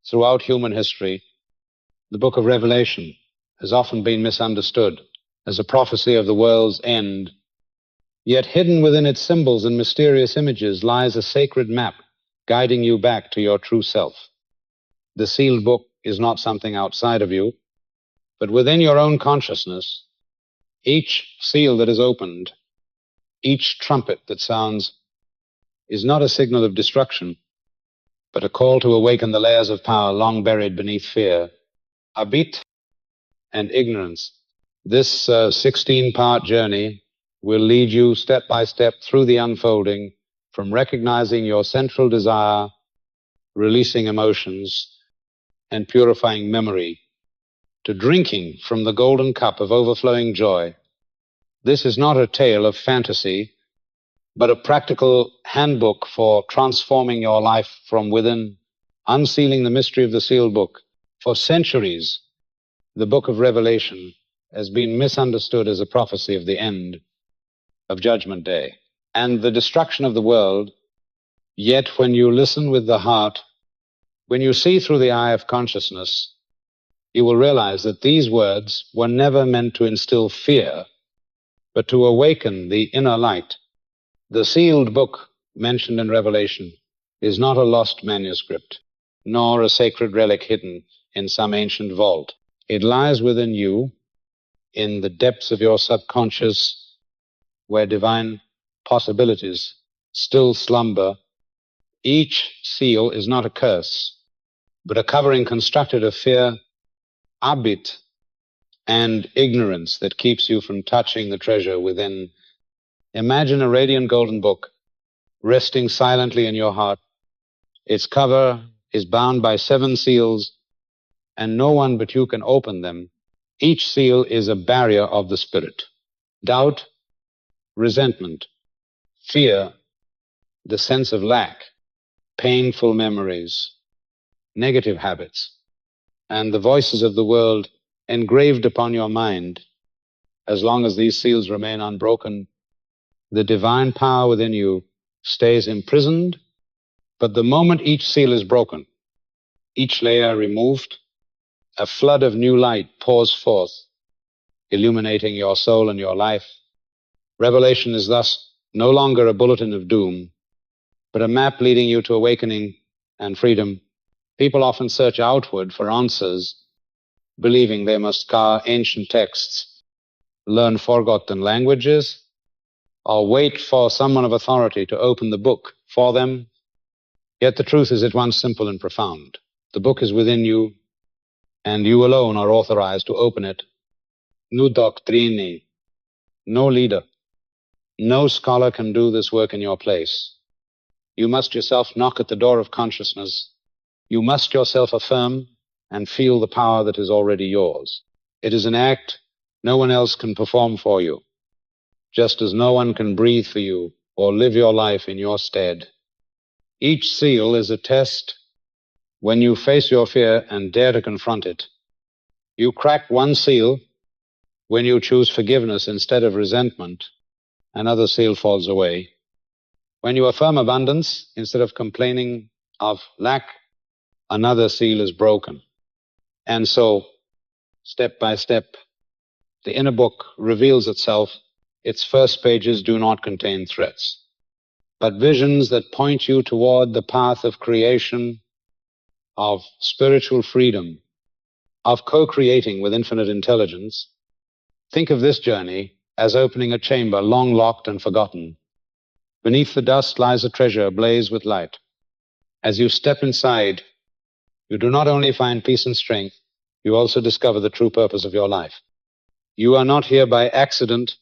Throughout human history, the book of Revelation has often been misunderstood as a prophecy of the world's end. Yet hidden within its symbols and mysterious images lies a sacred map guiding you back to your true self. The sealed book is not something outside of you, but within your own consciousness. Each seal that is opened, each trumpet that sounds, is not a signal of destruction, but a call to awaken the layers of power long buried beneath fear, habit, and ignorance. This 16-part journey will lead you step by step through the unfolding from recognizing your central desire, releasing emotions, and purifying memory, to drinking from the golden cup of overflowing joy. This is not a tale of fantasy, but a practical handbook for transforming your life from within, unsealing the mystery of the sealed book. For centuries, the book of Revelation has been misunderstood as a prophecy of the end of Judgment Day and the destruction of the world. Yet when you listen with the heart, when you see through the eye of consciousness, you will realize that these words were never meant to instill fear, but to awaken the inner light. The sealed book mentioned in Revelation is not a lost manuscript, nor a sacred relic hidden in some ancient vault. It lies within you, in the depths of your subconscious, where divine possibilities still slumber. Each seal is not a curse, but a covering constructed of fear, habit, and ignorance that keeps you from touching the treasure within. Imagine a radiant golden book resting silently in your heart. Its cover is bound by 7 seals, and no one but you can open them. Each seal is a barrier of the spirit. Doubt, resentment, fear, the sense of lack, painful memories, negative habits, and the voices of the world engraved upon your mind. As long as these seals remain unbroken, the divine power within you stays imprisoned. But the moment each seal is broken, each layer removed, a flood of new light pours forth, illuminating your soul and your life. Revelation is thus no longer a bulletin of doom, but a map leading you to awakening and freedom. People often search outward for answers, believing they must scour ancient texts, learn forgotten languages, or wait for someone of authority to open the book for them. Yet the truth is at once simple and profound. The book is within you, and you alone are authorized to open it. No doctrine, no leader, no scholar can do this work in your place. You must yourself knock at the door of consciousness. You must yourself affirm and feel the power that is already yours. It is an act no one else can perform for you, just as no one can breathe for you or live your life in your stead. Each seal is a test. When you face your fear and dare to confront it, you crack one seal. When you choose forgiveness instead of resentment, another seal falls away. When you affirm abundance instead of complaining of lack, another seal is broken. And so, step by step, the inner book reveals itself. Its first pages do not contain threats, but visions that point you toward the path of creation, of spiritual freedom, of co-creating with infinite intelligence. Think of this journey as opening a chamber long locked and forgotten. Beneath the dust lies a treasure ablaze with light. As you step inside, you do not only find peace and strength, you also discover the true purpose of your life. You are not here by accident.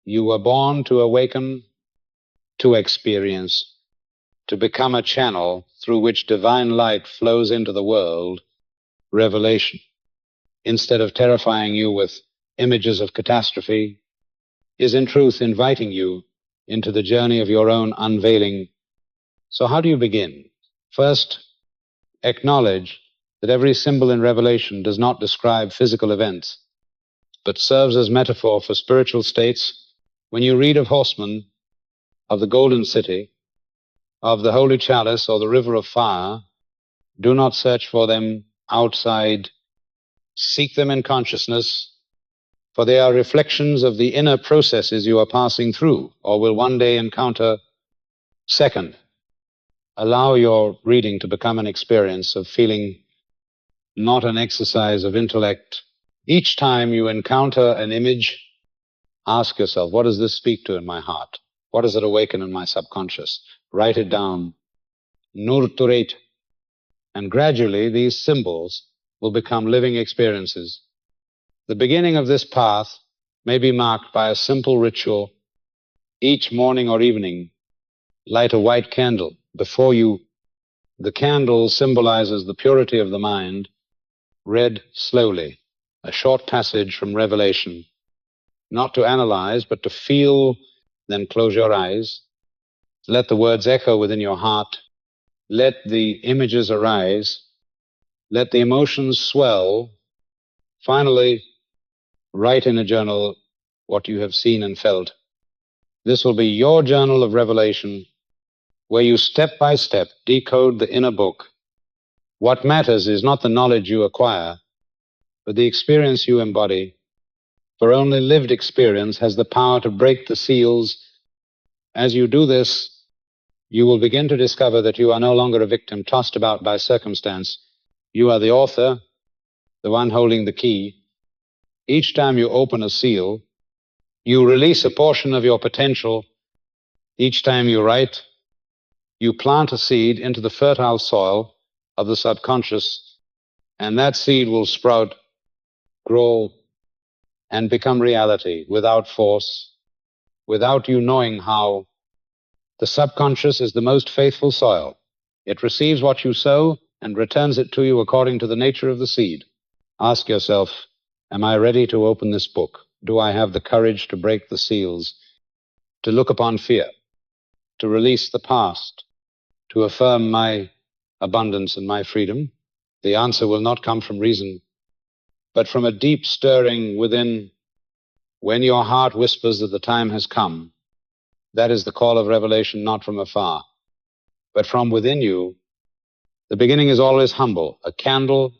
You were born to awaken, to experience, to become a channel through which divine light flows into the world. Revelation, instead of terrifying you with images of catastrophe, is in truth inviting you into the journey of your own unveiling. So how do you begin? First, acknowledge that every symbol in Revelation does not describe physical events, but serves as metaphor for spiritual states. When you read of horsemen, of the golden city, of the holy chalice or the river of fire, Do not search for them outside. Seek them in consciousness, for they are reflections of the inner processes you are passing through or will one day encounter. Second, allow your reading to become an experience of feeling, not an exercise of intellect. Each time you encounter an image, ask yourself, what does this speak to in my heart? What does it awaken in my subconscious? Write it down. Nurturate. And gradually these symbols will become living experiences. The beginning of this path may be marked by a simple ritual. Each morning or evening, light a white candle before you. The candle symbolizes the purity of the mind. Read slowly a short passage from Revelation, not to analyze, but to feel. Then close your eyes. Let the words echo within your heart. Let the images arise. Let the emotions swell. Finally, write in a journal what you have seen and felt. This will be your journal of revelation, where you step by step decode the inner book. What matters is not the knowledge you acquire, but the experience you embody. For only lived experience has the power to break the seals. As you do this, you will begin to discover that you are no longer a victim tossed about by circumstance. You are the author, the one holding the key. Each time you open a seal, you release a portion of your potential. Each time you write, you plant a seed into the fertile soil of the subconscious, and that seed will sprout, grow, and become reality without force, without you knowing how. The subconscious is the most faithful soil. It receives what you sow and returns it to you according to the nature of the seed. Ask yourself, am I ready to open this book? Do I have the courage to break the seals, to look upon fear, to release the past, to affirm my abundance and my freedom? The answer will not come from reason, but from a deep stirring within. When your heart whispers that the time has come, that is the call of revelation, not from afar, but from within you. The beginning is always humble, a candle,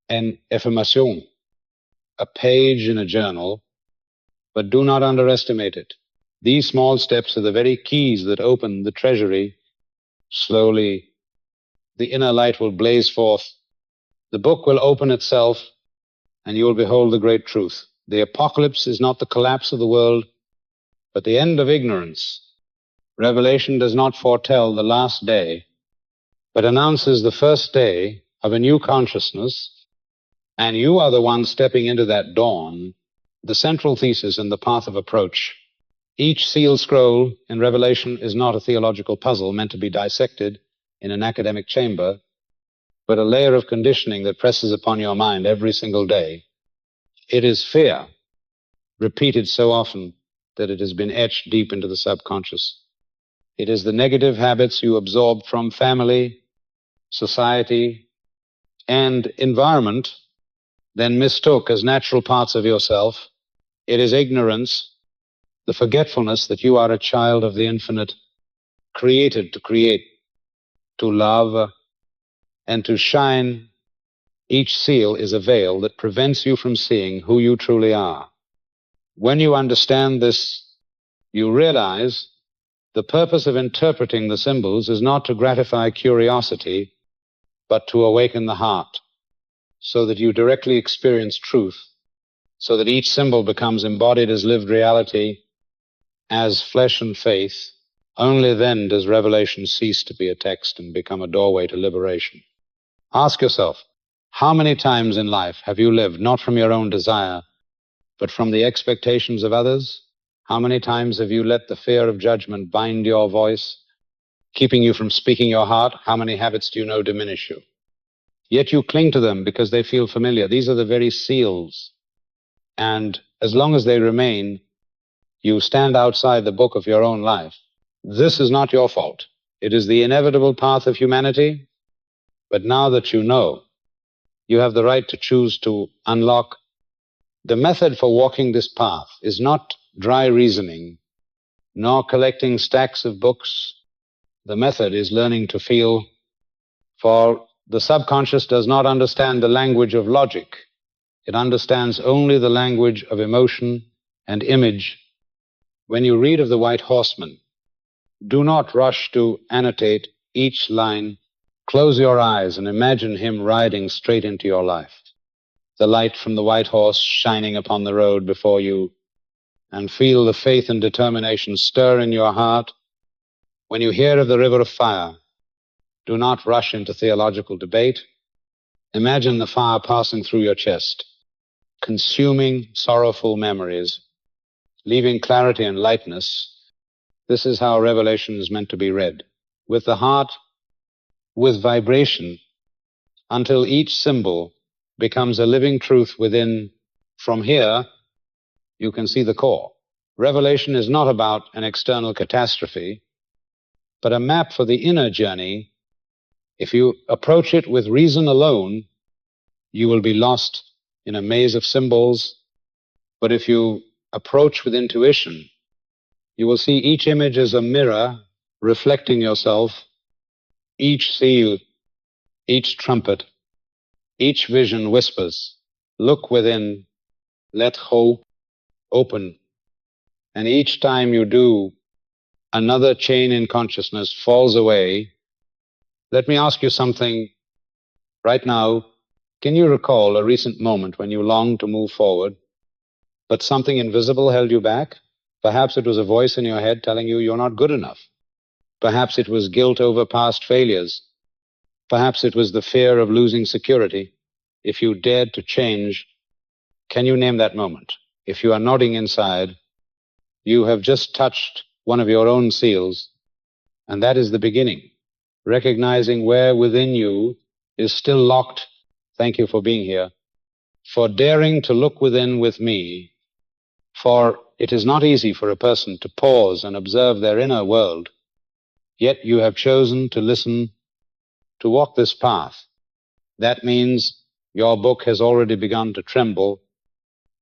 an affirmation, a page in a journal, but do not underestimate it. These small steps are the very keys that open the treasury. Slowly, the inner light will blaze forth. The book will open itself, and you will behold the great truth. The apocalypse is not the collapse of the world, but the end of ignorance. Revelation does not foretell the last day, but announces the first day of a new consciousness, and you are the one stepping into that dawn, the central thesis and the path of approach. Each sealed scroll in Revelation is not a theological puzzle meant to be dissected in an academic chamber, but a layer of conditioning that presses upon your mind every single day. It is fear, repeated so often that it has been etched deep into the subconscious. It is the negative habits you absorb from family, society, and environment, then mistook as natural parts of yourself. It is ignorance, the forgetfulness that you are a child of the infinite, created to create, to love, and to shine. Each seal is a veil that prevents you from seeing who you truly are. When you understand this, you realize the purpose of interpreting the symbols is not to gratify curiosity, but to awaken the heart, so that you directly experience truth, so that each symbol becomes embodied as lived reality, as flesh and faith. Only then does revelation cease to be a text and become a doorway to liberation. Ask yourself, how many times in life have you lived not from your own desire, but from the expectations of others? How many times have you let the fear of judgment bind your voice, keeping you from speaking your heart? How many habits do you know diminish you? Yet you cling to them because they feel familiar. These are the very seals. And as long as they remain, you stand outside the book of your own life. This is not your fault. It is the inevitable path of humanity. But now that you know, you have the right to choose to unlock. The method for walking this path is not dry reasoning, nor collecting stacks of books. The method is learning to feel, for The subconscious does not understand the language of logic. It understands only the language of emotion and image. When you read of the white horseman, do not rush to annotate each line. Close your eyes and imagine him riding straight into your life. The light from the white horse shining upon the road before you, and feel the faith and determination stir in your heart. When you hear of the river of fire, do not rush into theological debate. Imagine the fire passing through your chest, consuming sorrowful memories, leaving clarity and lightness. This is how Revelation is meant to be read, with the heart, with vibration, until each symbol becomes a living truth within. From here, you can see the core. Revelation is not about an external catastrophe, but a map for the inner journey. If you approach it with reason alone, you will be lost in a maze of symbols. But if you approach with intuition, you will see each image as a mirror reflecting yourself, each seal, each trumpet, each vision whispers, look within, let go, open. And each time you do, another chain in consciousness falls away. Let me ask you something right now. Can you recall a recent moment when you longed to move forward, but something invisible held you back? Perhaps it was a voice in your head telling you you're not good enough. Perhaps it was guilt over past failures. Perhaps it was the fear of losing security. If you dared to change, can you name that moment? If you are nodding inside, you have just touched one of your own seals, and that is the beginning. Recognizing where within you is still locked. Thank you for being here, for daring to look within with me, for it is not easy for a person to pause and observe their inner world, yet you have chosen to listen, to walk this path. That means your book has already begun to tremble.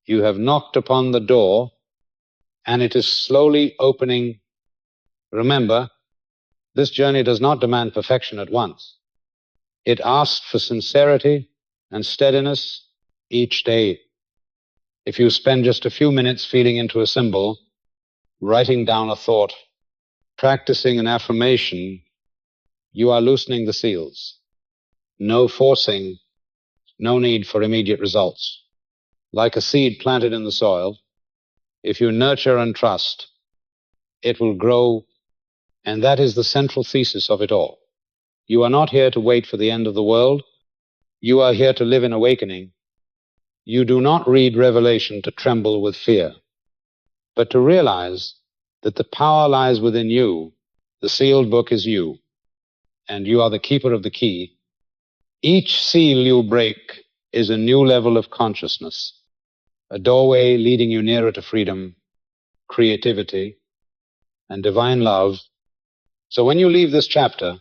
You have knocked upon the door, and it is slowly opening. Remember, this journey does not demand perfection at once. It asks for sincerity and steadiness each day. If you spend just a few minutes feeling into a symbol, writing down a thought, practicing an affirmation, you are loosening the seals. No forcing, no need for immediate results. Like a seed planted in the soil, if you nurture and trust, it will grow, and that is the central thesis of it all. You are not here to wait for the end of the world. You are here to live in awakening. You do not read Revelation to tremble with fear, but to realize that the power lies within you. The sealed book is you, and you are the keeper of the key. Each seal you break is a new level of consciousness, a doorway leading you nearer to freedom, creativity, and divine love. So when you leave this chapter,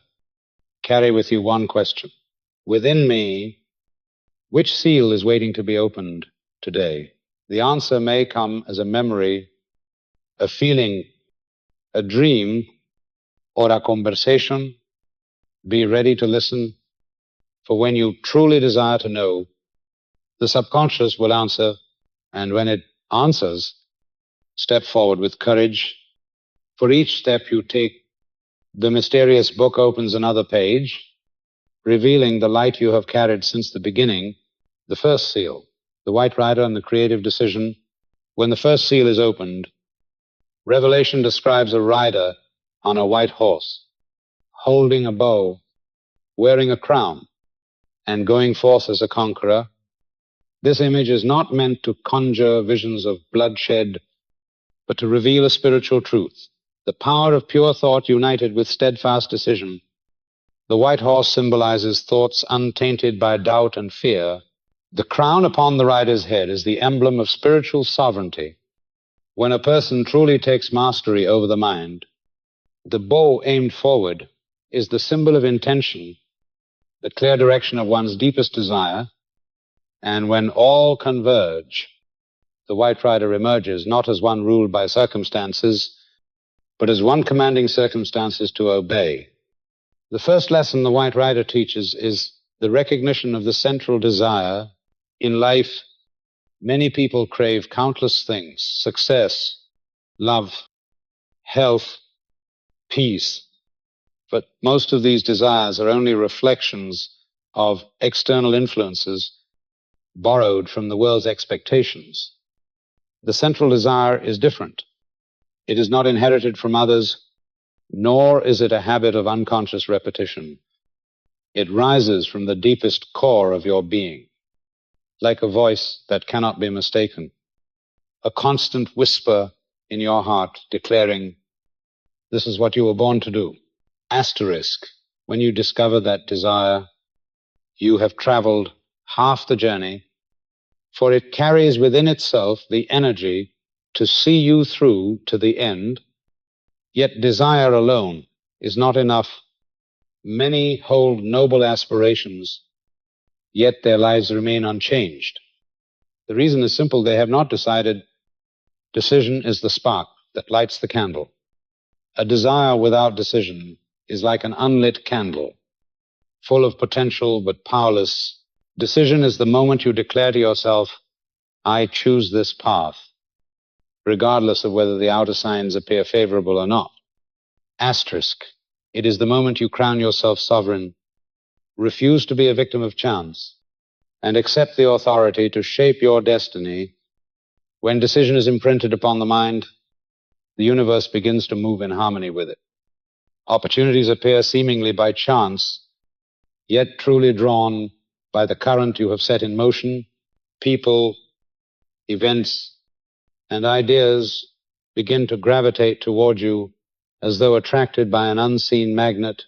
carry with you one question. Within me, which seal is waiting to be opened today? The answer may come as a memory, a feeling, a dream, or a conversation. Be ready to listen, for when you truly desire to know, the subconscious will answer, and when it answers, step forward with courage. For each step you take, the mysterious book opens another page, revealing the light you have carried since the beginning. The first seal, the white rider and the creative decision. When the first seal is opened, Revelation describes a rider on a white horse, holding a bow, wearing a crown, and going forth as a conqueror. This image is not meant to conjure visions of bloodshed, but to reveal a spiritual truth, the power of pure thought united with steadfast decision. The white horse symbolizes thoughts untainted by doubt and fear. The crown upon the rider's head is the emblem of spiritual sovereignty. When a person truly takes mastery over the mind, the bow aimed forward is the symbol of intention, the clear direction of one's deepest desire. And when all converge, the white rider emerges not as one ruled by circumstances, but as one commanding circumstances to obey. The first lesson the white rider teaches is the recognition of the central desire. In life, many people crave countless things: success, love, health, peace. But most of these desires are only reflections of external influences borrowed from the world's expectations. The central desire is different. It is not inherited from others, nor is it a habit of unconscious repetition. It rises from the deepest core of your being, like a voice that cannot be mistaken, a constant whisper in your heart declaring, "This is what you were born to do." Asterisk, when you discover that desire, you have traveled half the journey, for it carries within itself the energy to see you through to the end. Yet desire alone is not enough. Many hold noble aspirations, yet their lives remain unchanged. The reason is simple: they have not decided. Decision is the spark that lights the candle. A desire without decision is like an unlit candle, full of potential but powerless. Decision is the moment you declare to yourself, "I choose this path," regardless of whether the outer signs appear favorable or not. Asterisk, it is the moment you crown yourself sovereign, refuse to be a victim of chance, and accept the authority to shape your destiny. When decision is imprinted upon the mind, the universe begins to move in harmony with it. Opportunities appear seemingly by chance, yet truly drawn by the current you have set in motion. People, events, and ideas begin to gravitate toward you as though attracted by an unseen magnet.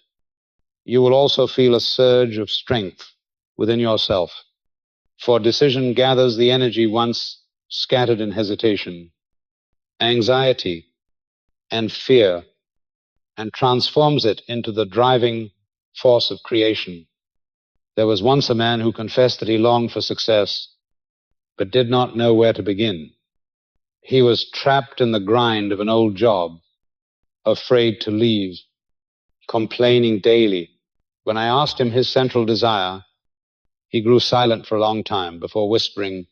You will also feel a surge of strength within yourself, for decision gathers the energy once scattered in hesitation, anxiety, and fear, and transforms it into the driving force of creation. There was once a man who confessed that he longed for success, but did not know where to begin. He was trapped in the grind of an old job, afraid to leave, complaining daily. When I asked him his central desire, he grew silent for a long time before whispering,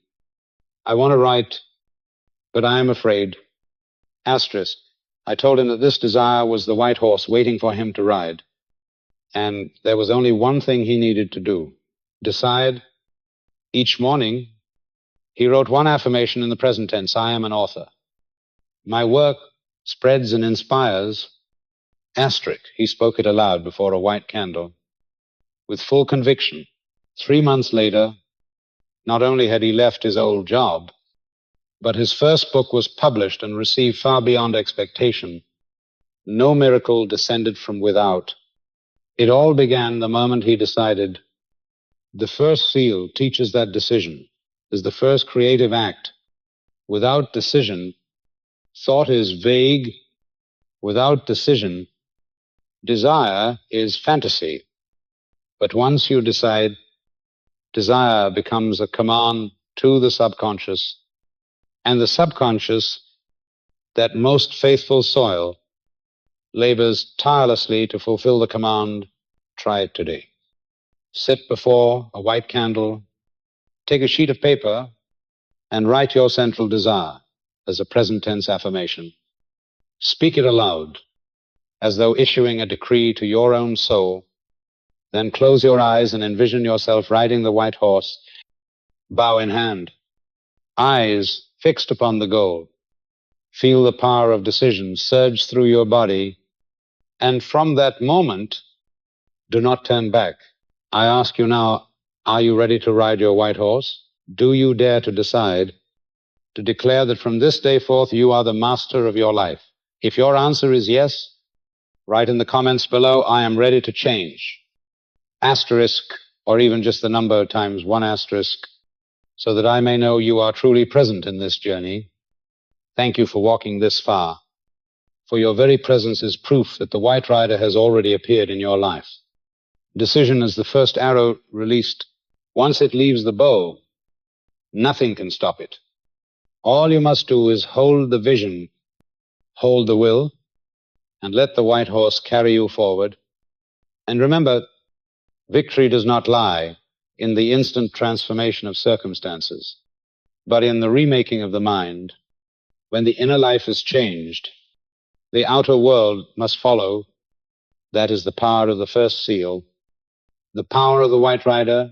"I want to write, but I am afraid." Asterisk. I told him that this desire was the white horse waiting for him to ride, and there was only one thing he needed to do: decide. Each morning, he wrote one affirmation in the present tense: "I am an author. My work spreads and inspires." Asterisk. He spoke it aloud before a white candle, with full conviction. 3 months later, not only had he left his old job, but his first book was published and received far beyond expectation. No miracle descended from without. It all began the moment he decided. The first seal teaches that decision is the first creative act. Without decision, thought is vague. Without decision, desire is fantasy. But once you decide, desire becomes a command to the subconscious, and the subconscious, that most faithful soil, labors tirelessly to fulfill the command. Try it today. Sit before a white candle, take a sheet of paper, and write your central desire as a present tense affirmation. Speak it aloud, as though issuing a decree to your own soul. Then close your eyes and envision yourself riding the white horse, bow in hand, eyes fixed upon the goal. Feel the power of decision surge through your body, and from that moment, do not turn back. I ask you now, are you ready to ride your white horse? Do you dare to decide, to declare that from this day forth you are the master of your life? If your answer is yes, write in the comments below, "I am ready to change." Asterisk, or even just the number times 1 asterisk, so that I may know you are truly present in this journey. Thank you for walking this far, for your very presence is proof that the white rider has already appeared in your life. Decision is the first arrow released. Once it leaves the bow, nothing can stop it. All you must do is hold the vision, hold the will, and let the white horse carry you forward. And remember, Victory does not lie in the instant transformation of circumstances, but in the remaking of the mind. When the inner life is changed, the outer world must follow. That is the power of the first seal, the power of the White Rider,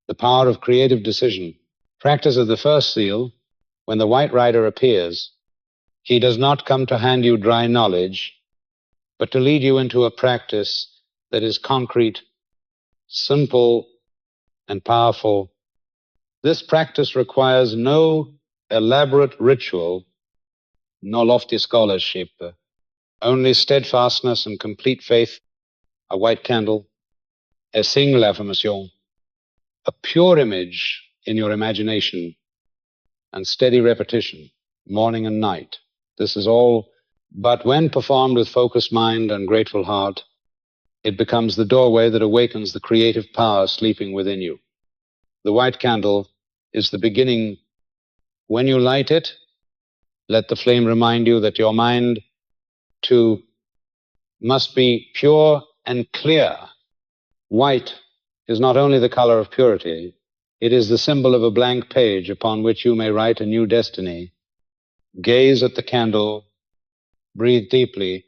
the power of creative decision. Practice of the first seal, when the White Rider appears, he does not come to hand you dry knowledge, but to lead you into a practice that is concrete, simple, and powerful. This practice requires no elaborate ritual, no lofty scholarship, only steadfastness and complete faith, a white candle, a single affirmation, a pure image in your imagination, and steady repetition, morning and night. This is all, but when performed with focused mind and grateful heart, it becomes the doorway that awakens the creative power sleeping within you. The white candle is the beginning. When you light it, let the flame remind you that your mind, too, must be pure and clear. White is not only the color of purity, it is the symbol of a blank page upon which you may write a new destiny. Gaze at the candle, breathe deeply,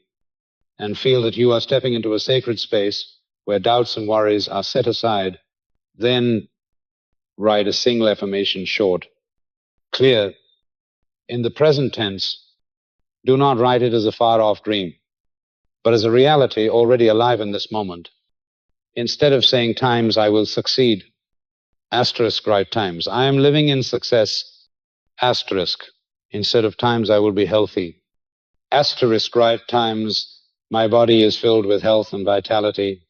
and feel that you are stepping into a sacred space where doubts and worries are set aside. Then write a single affirmation short, clear. In the present tense, do not write it as a far-off dream, but as a reality already alive in this moment. Instead of saying times I will succeed, asterisk, write times I am living in success, asterisk. Instead of times I will be healthy, asterisk, write times my body is filled with health and vitality,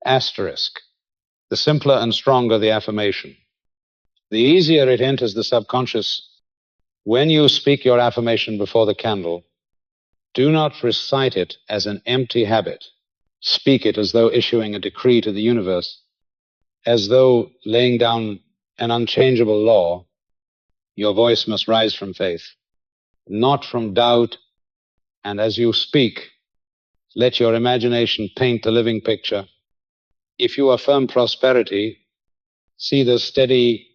asterisk. The simpler and stronger the affirmation, the easier it enters the subconscious. When you speak your affirmation before the candle, do not recite it as an empty habit. Speak it as though issuing a decree to the universe, as though laying down an unchangeable law. Your voice must rise from faith, not from doubt, and as you speak, let your imagination paint the living picture. If you affirm prosperity, see the steady,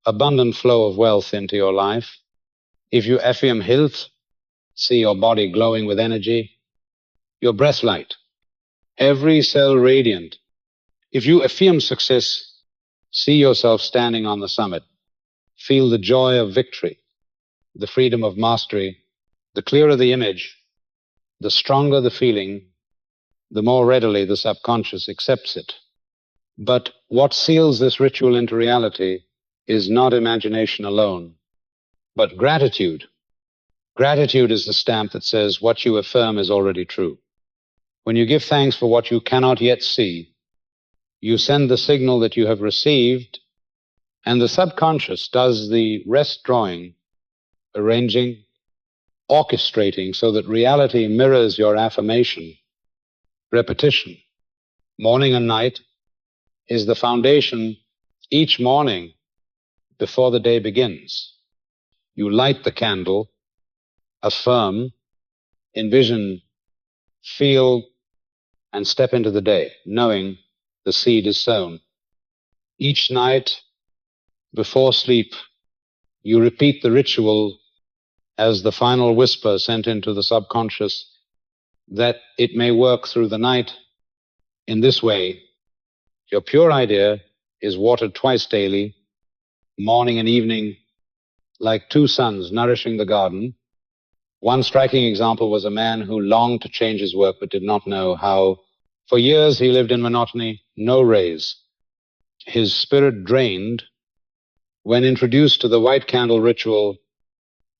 abundant flow of wealth into your life. If you affirm health, see your body glowing with energy, your breath light, every cell radiant. If you affirm success, see yourself standing on the summit. Feel the joy of victory, the freedom of mastery. The clearer the image, the stronger the feeling, the more readily the subconscious accepts it. But what seals this ritual into reality is not imagination alone, but gratitude. Gratitude is the stamp that says what you affirm is already true. When you give thanks for what you cannot yet see, you send the signal that you have received, and the subconscious does the rest drawing, arranging, orchestrating so that reality mirrors your affirmation. Repetition, morning and night, is the foundation. Each morning, before the day begins, you light the candle, affirm, envision, feel, and step into the day, knowing the seed is sown. Each night, before sleep, you repeat the ritual as the final whisper sent into the subconscious, that it may work through the night. In this way, your pure idea is watered twice daily, morning and evening, like two suns nourishing the garden. One striking example was a man who longed to change his work but did not know how. For years he lived in monotony, no raise. His spirit drained. When introduced to the white candle ritual,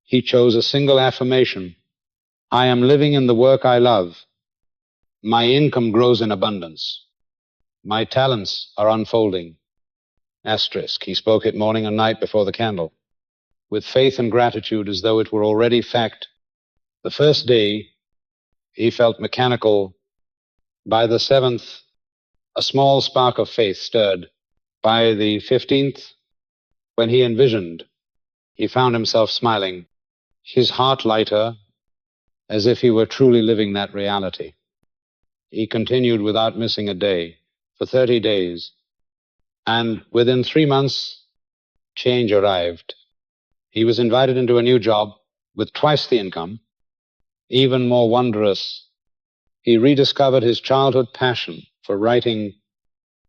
he chose a single affirmation: I am living in the work I love. My income grows in abundance. My talents are unfolding. Asterisk. He spoke it morning and night before the candle, with faith and gratitude as though it were already fact. The first day, he felt mechanical. By the 7th, a small spark of faith stirred. By the 15th, when he envisioned, he found himself smiling, his heart lighter, as if he were truly living that reality. He continued without missing a day. for 30 days, and within 3 months, change arrived. He was invited into a new job with twice the income. Even more wondrous, he rediscovered his childhood passion for writing.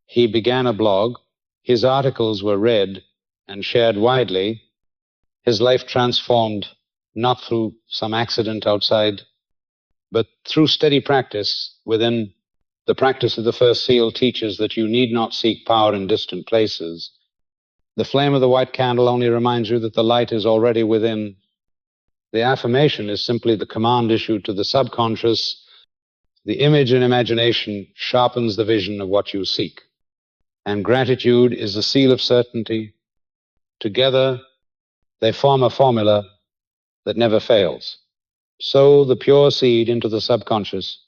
He began a blog. His articles were read and shared widely. His life transformed not through some accident outside, but through steady practice within. The practice of the first seal teaches that you need not seek power in distant places. The flame of the white candle only reminds you that the light is already within. The affirmation is simply the command issued to the subconscious. The image in imagination sharpens the vision of what you seek. And gratitude is the seal of certainty. Together, they form a formula that never fails. Sow the pure seed into the subconscious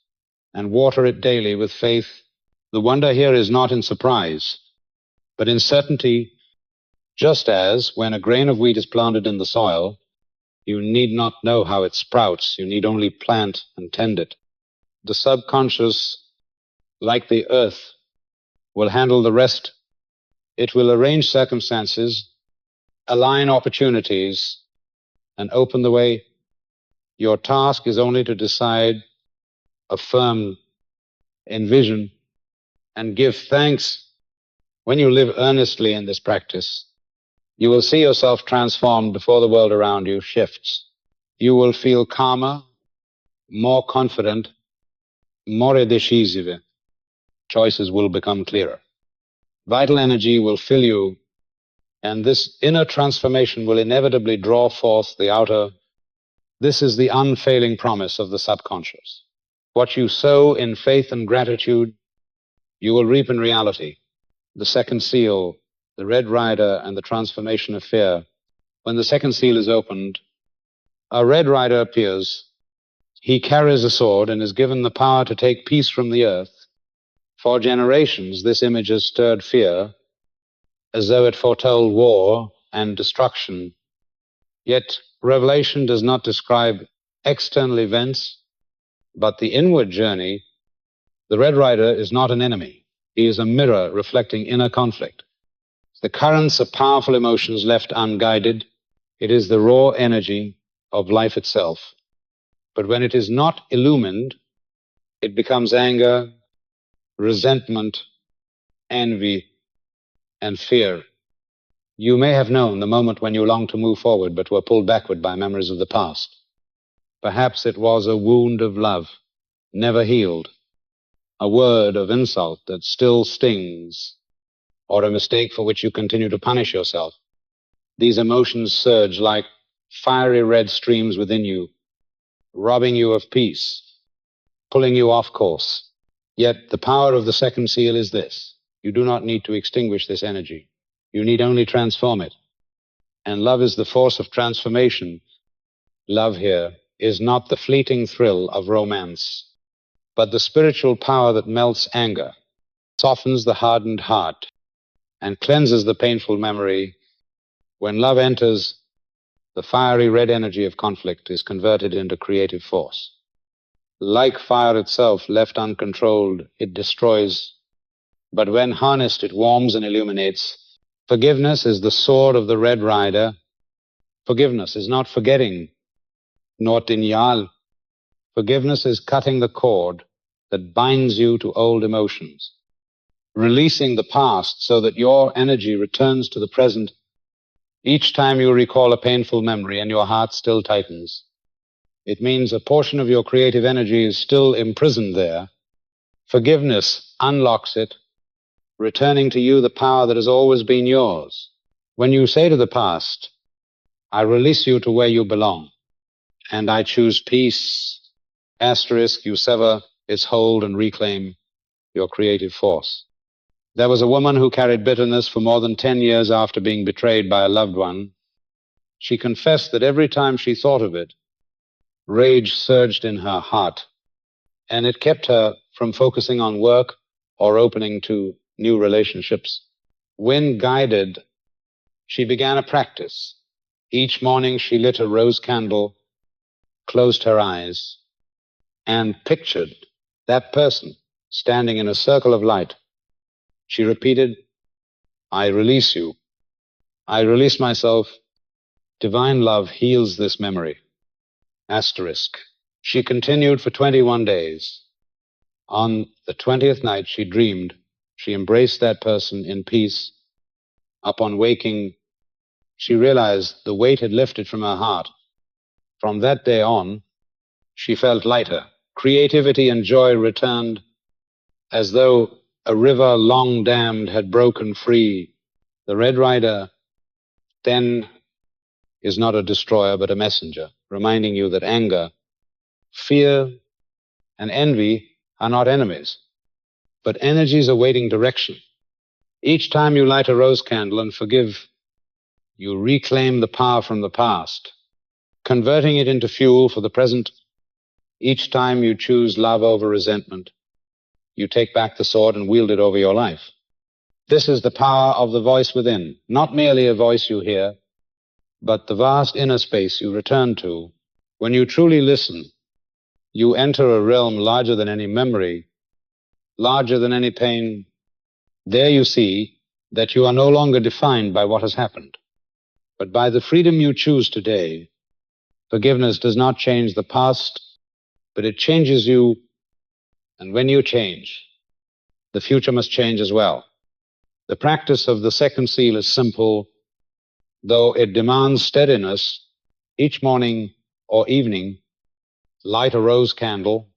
and water it daily with faith. The wonder here is not in surprise, but in certainty. Just as when a grain of wheat is planted in the soil, you need not know how it sprouts. You need only plant and tend it. The subconscious, like the earth, will handle the rest. It will arrange circumstances, align opportunities, and open the way. Your task is only to decide, affirm, envision, and give thanks. When you live earnestly in this practice, you will see yourself transformed before the world around you shifts. You will feel calmer, more confident, more decisive. Choices will become clearer. Vital energy will fill you, and this inner transformation will inevitably draw forth the outer. This is the unfailing promise of the subconscious. What you sow in faith and gratitude, you will reap in reality. The second seal, the Red Rider and the transformation of fear. When the second seal is opened, a Red Rider appears. He carries a sword and is given the power to take peace from the earth. For generations, this image has stirred fear, as though it foretold war and destruction. Yet, Revelation does not describe external events, but the inward journey. The Red Rider is not an enemy. He is a mirror reflecting inner conflict. The currents of powerful emotions left unguided. It is the raw energy of life itself. But when it is not illumined, it becomes anger, resentment, envy, and fear. You may have known the moment when you longed to move forward but were pulled backward by memories of the past. Perhaps it was a wound of love, never healed, a word of insult that still stings, or a mistake for which you continue to punish yourself. These emotions surge like fiery red streams within you, robbing you of peace, pulling you off course. Yet the power of the second seal is this: you do not need to extinguish this energy. You need only transform it. And love is the force of transformation. Love here is not the fleeting thrill of romance, but the spiritual power that melts anger, softens the hardened heart, and cleanses the painful memory. When love enters, the fiery red energy of conflict is converted into creative force. Like fire itself, left uncontrolled, it destroys. But when harnessed, it warms and illuminates. Forgiveness is the sword of the Red Rider. Forgiveness is not forgetting, nor denial. Forgiveness is cutting the cord that binds you to old emotions, releasing the past so that your energy returns to the present. Each time you recall a painful memory and your heart still tightens, it means a portion of your creative energy is still imprisoned there. Forgiveness unlocks it, returning to you the power that has always been yours. When you say to the past, I release you to where you belong, and I choose peace, asterisk, you sever its hold and reclaim your creative force. There was a woman who carried bitterness for more than 10 years after being betrayed by a loved one. She confessed that every time she thought of it, rage surged in her heart, and it kept her from focusing on work or opening to new relationships. When guided, she began a practice. Each morning she lit a rose candle, closed her eyes, and pictured that person standing in a circle of light, She repeated, I release you. I release myself. Divine love heals this memory. Asterisk. She continued for 21 days. On the 20th night, she dreamed. She embraced that person in peace. Upon waking, she realized the weight had lifted from her heart. From that day on, she felt lighter. Creativity and joy returned, as though a river long dammed had broken free. The Red Rider then is not a destroyer but a messenger, reminding you that anger, fear, and envy are not enemies, but energies awaiting direction. Each time you light a rose candle and forgive, you reclaim the power from the past, converting it into fuel for the present. Each time you choose love over resentment, you take back the sword and wield it over your life. This is the power of the voice within, not merely a voice you hear, but the vast inner space you return to. When you truly listen, you enter a realm larger than any memory, larger than any pain. There you see that you are no longer defined by what has happened, but by the freedom you choose today. Forgiveness does not change the past, but it changes you, and when you change, the future must change as well. The practice of the second seal is simple, though it demands steadiness. Each morning or evening, light a rose candle,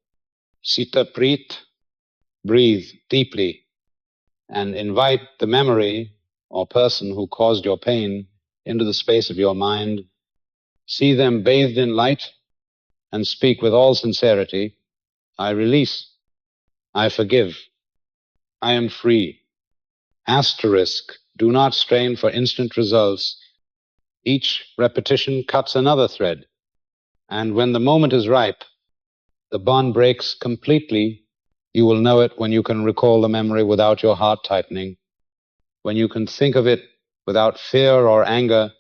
sita preet, breathe deeply, and invite the memory or person who caused your pain into the space of your mind. See them bathed in light and speak with all sincerity, I release, I forgive, I am free. Asterisk, do not strain for instant results. Each repetition cuts another thread, and when the moment is ripe, the bond breaks completely. You will know it when you can recall the memory without your heart tightening, when you can think of it without fear or anger.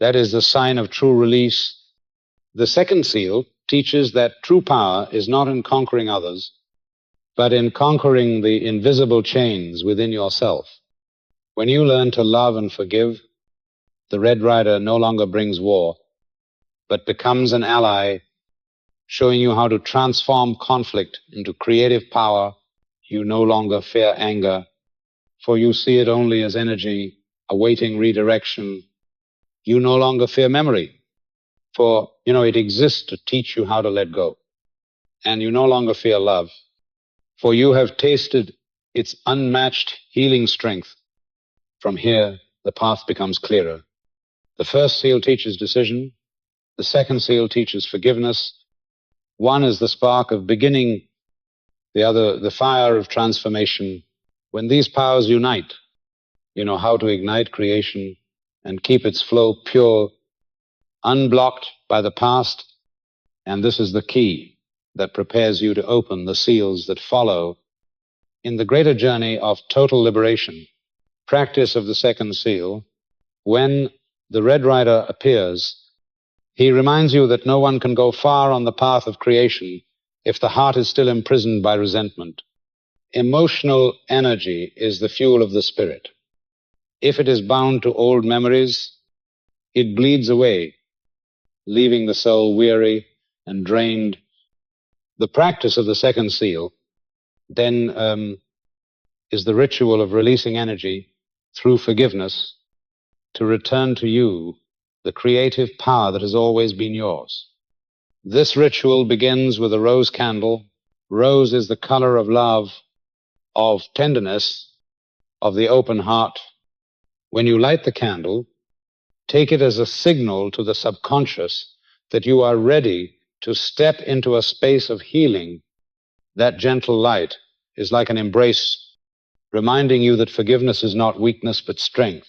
That is the sign of true release. The second seal teaches that true power is not in conquering others, but in conquering the invisible chains within yourself. When you learn to love and forgive, the Red Rider no longer brings war, but becomes an ally, showing you how to transform conflict into creative power. You no longer fear anger, for you see it only as energy awaiting redirection. You no longer fear memory, for it exists to teach you how to let go. And you no longer fear love, for you have tasted its unmatched healing strength. From here, the path becomes clearer. The first seal teaches decision. The second seal teaches forgiveness. One is the spark of beginning, the other the fire of transformation. When these powers unite, you know how to ignite creation and keep its flow pure, unblocked by the past. And this is the key that prepares you to open the seals that follow in the greater journey of total liberation. Practice of the second seal. When the Red Rider appears, he reminds you that no one can go far on the path of creation if the heart is still imprisoned by resentment. Emotional energy is the fuel of the spirit. If it is bound to old memories, it bleeds away, leaving the soul weary and drained. The practice of the second seal then is the ritual of releasing energy through forgiveness to return to you the creative power that has always been yours. This ritual begins with a rose candle. Rose is the color of love, of tenderness, of the open heart. When you light the candle, take it as a signal to the subconscious that you are ready to step into a space of healing. That gentle light is like an embrace, reminding you that forgiveness is not weakness but strength.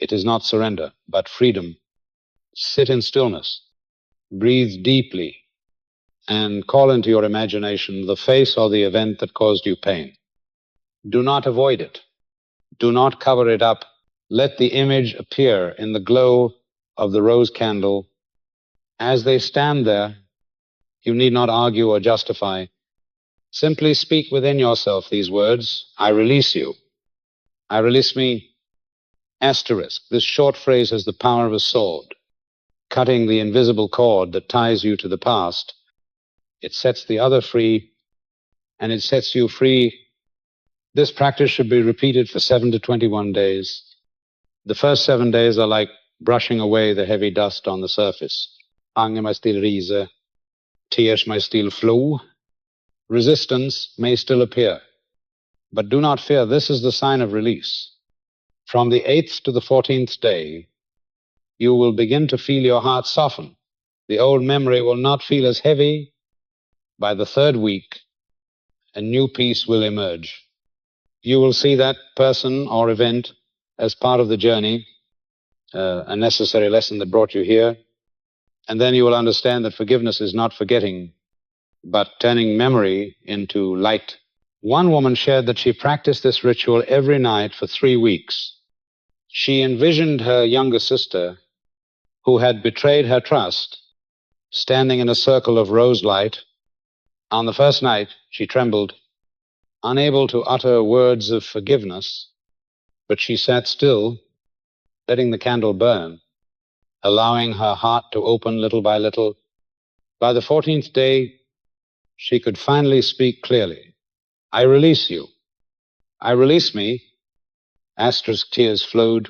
It is not surrender, but freedom. Sit in stillness, breathe deeply, and call into your imagination the face or the event that caused you pain. Do not avoid it. Do not cover it up. Let the image appear in the glow of the rose candle. As they stand there, you need not argue or justify. Simply speak within yourself these words: I release you. I release me, asterisk. This short phrase has the power of a sword, cutting the invisible cord that ties you to the past. It sets the other free, and it sets you free. This practice should be repeated for 7 to 21 days. The first 7 days are like brushing away the heavy dust on the surface. Anger may still rise, tears may still flow, resistance may still appear. But do not fear, this is the sign of release. From the 8th to the 14th day, you will begin to feel your heart soften. The old memory will not feel as heavy. By the 3rd week, a new peace will emerge. You will see that person or event as part of the journey, a necessary lesson that brought you here. And then you will understand that forgiveness is not forgetting, but turning memory into light. One woman shared that she practiced this ritual every night for 3 weeks. She envisioned her younger sister, who had betrayed her trust, standing in a circle of rose light. On the first night, she trembled, unable to utter words of forgiveness, but she sat still, letting the candle burn, allowing her heart to open little by little. By the 14th day, she could finally speak clearly. I release you. I release me. Asterisk tears flowed,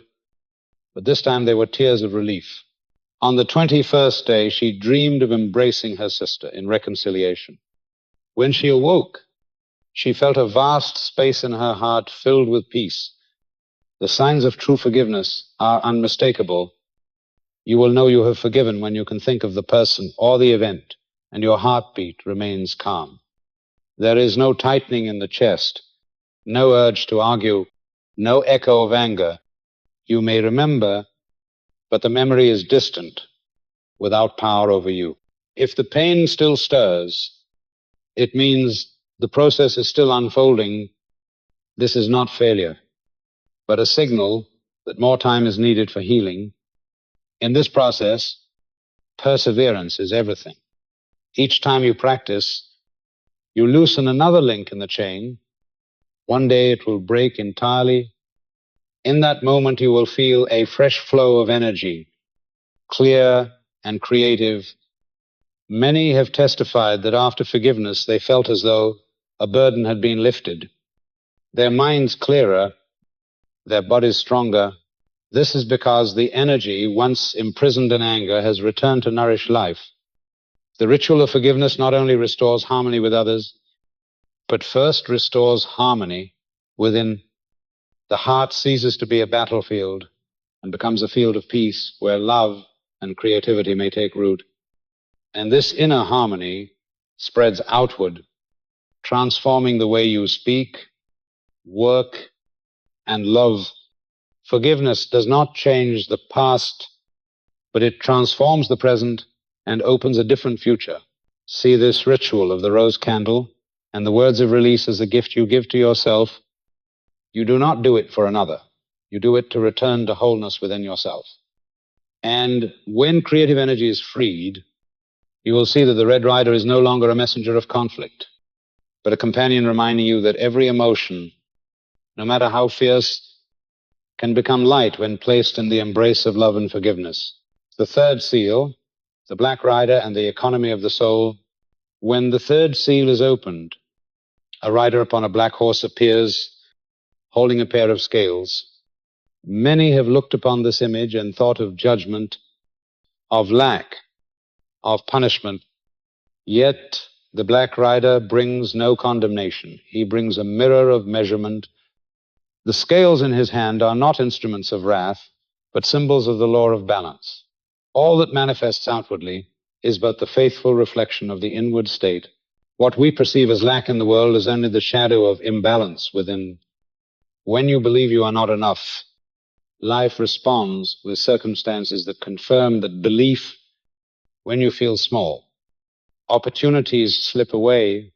but this time they were tears of relief. On the 21st day, she dreamed of embracing her sister in reconciliation. When she awoke, she felt a vast space in her heart filled with peace. The signs of true forgiveness are unmistakable. You will know you have forgiven when you can think of the person or the event, and your heartbeat remains calm. There is no tightening in the chest, no urge to argue, no echo of anger. You may remember, but the memory is distant, without power over you. If the pain still stirs, it means the process is still unfolding. This is not failure, but a signal that more time is needed for healing. In this process, perseverance is everything. Each time you practice, you loosen another link in the chain. One day it will break entirely. In that moment, you will feel a fresh flow of energy, clear and creative. Many have testified that after forgiveness, they felt as though a burden had been lifted. Their minds clearer, their bodies stronger. This is because the energy, once imprisoned in anger, has returned to nourish life. The ritual of forgiveness not only restores harmony with others, but first restores harmony within. The heart ceases to be a battlefield and becomes a field of peace where love and creativity may take root. And this inner harmony spreads outward, transforming the way you speak, work, and love. Forgiveness does not change the past, but it transforms the present and opens a different future. See this ritual of the rose candle and the words of release as a gift you give to yourself. You do not do it for another. You do it to return to wholeness within yourself. And when creative energy is freed, you will see that the Red Rider is no longer a messenger of conflict, but a companion reminding you that every emotion, no matter how fierce, can become light when placed in the embrace of love and forgiveness. The 3rd seal, the Black Rider and the economy of the soul. When the 3rd seal is opened, a rider upon a black horse appears, holding a pair of scales. Many have looked upon this image and thought of judgment, of lack, of punishment. Yet the Black Rider brings no condemnation. He brings a mirror of measurement. The scales in his hand are not instruments of wrath, but symbols of the law of balance. All that manifests outwardly is but the faithful reflection of the inward state. What we perceive as lack in the world is only the shadow of imbalance within. When you believe you are not enough, life responds with circumstances that confirm that belief. When you feel small, opportunities slip away,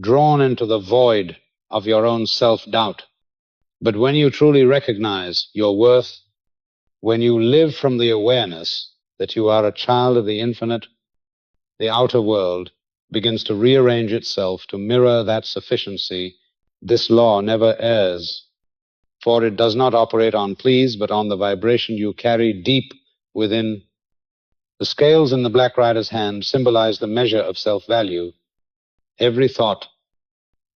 drawn into the void of your own self-doubt. But when you truly recognize your worth, when you live from the awareness that you are a child of the infinite, the outer world begins to rearrange itself to mirror that sufficiency, this law never errs, for it does not operate on pleas, but on the vibration you carry deep within. The scales in the Black Rider's hand symbolize the measure of self-value. Every thought,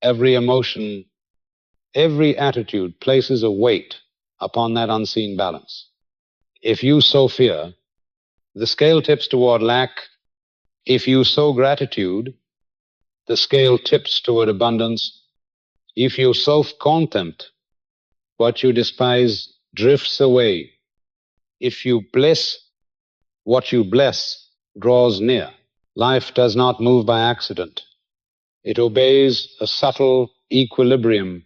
every emotion, every attitude places a weight upon that unseen balance. If you sow fear, the scale tips toward lack. If you sow gratitude, the scale tips toward abundance. If you sow contempt, what you despise drifts away. If you bless, what you bless draws near. Life does not move by accident. It obeys a subtle equilibrium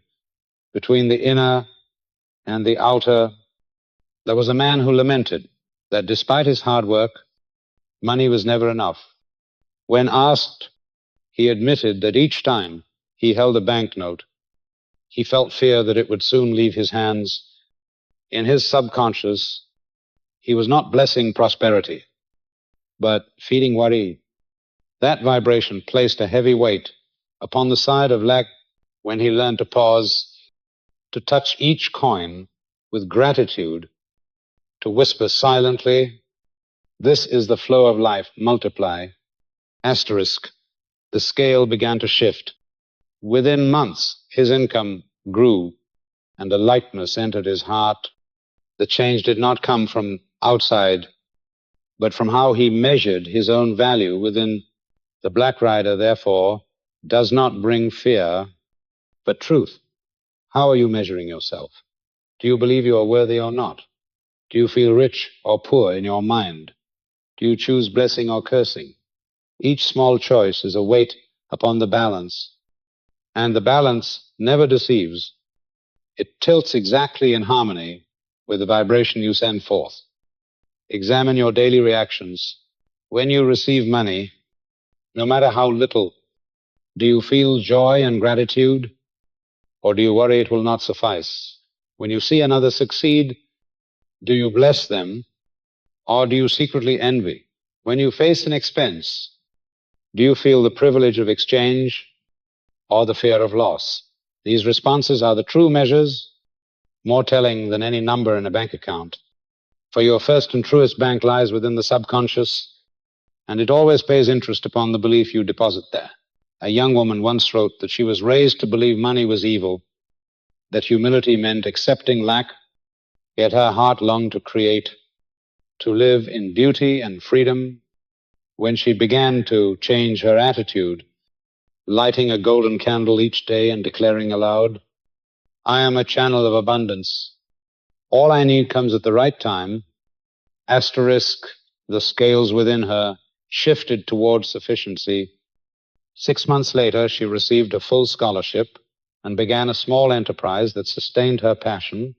between the inner and the outer. There was a man who lamented that despite his hard work, money was never enough. When asked, he admitted that each time he held a banknote, he felt fear that it would soon leave his hands. In his subconscious, he was not blessing prosperity, but feeding worry. That vibration placed a heavy weight upon the side of lack when he learned to pause, to touch each coin with gratitude, to whisper silently, "This is the flow of life, multiply." Asterisk. The scale began to shift. Within months, his income grew, and a lightness entered his heart. The change did not come from outside, but from how he measured his own value within. The Black Rider, therefore, does not bring fear, but truth. How are you measuring yourself? Do you believe you are worthy or not? Do you feel rich or poor in your mind? Do you choose blessing or cursing? Each small choice is a weight upon the balance, and the balance never deceives. It tilts exactly in harmony with the vibration you send forth. Examine your daily reactions. When you receive money, no matter how little, do you feel joy and gratitude, or do you worry it will not suffice? When you see another succeed, do you bless them, or do you secretly envy? When you face an expense, do you feel the privilege of exchange or the fear of loss? These responses are the true measures, more telling than any number in a bank account. For your first and truest bank lies within the subconscious, and it always pays interest upon the belief you deposit there. A young woman once wrote that she was raised to believe money was evil, that humility meant accepting lack, yet her heart longed to create, to live in beauty and freedom. When she began to change her attitude, lighting a golden candle each day and declaring aloud, "I am a channel of abundance. All I need comes at the right time," asterisk, the scales within her shifted towards sufficiency. 6 months later, she received a full scholarship and began a small enterprise that sustained her passion.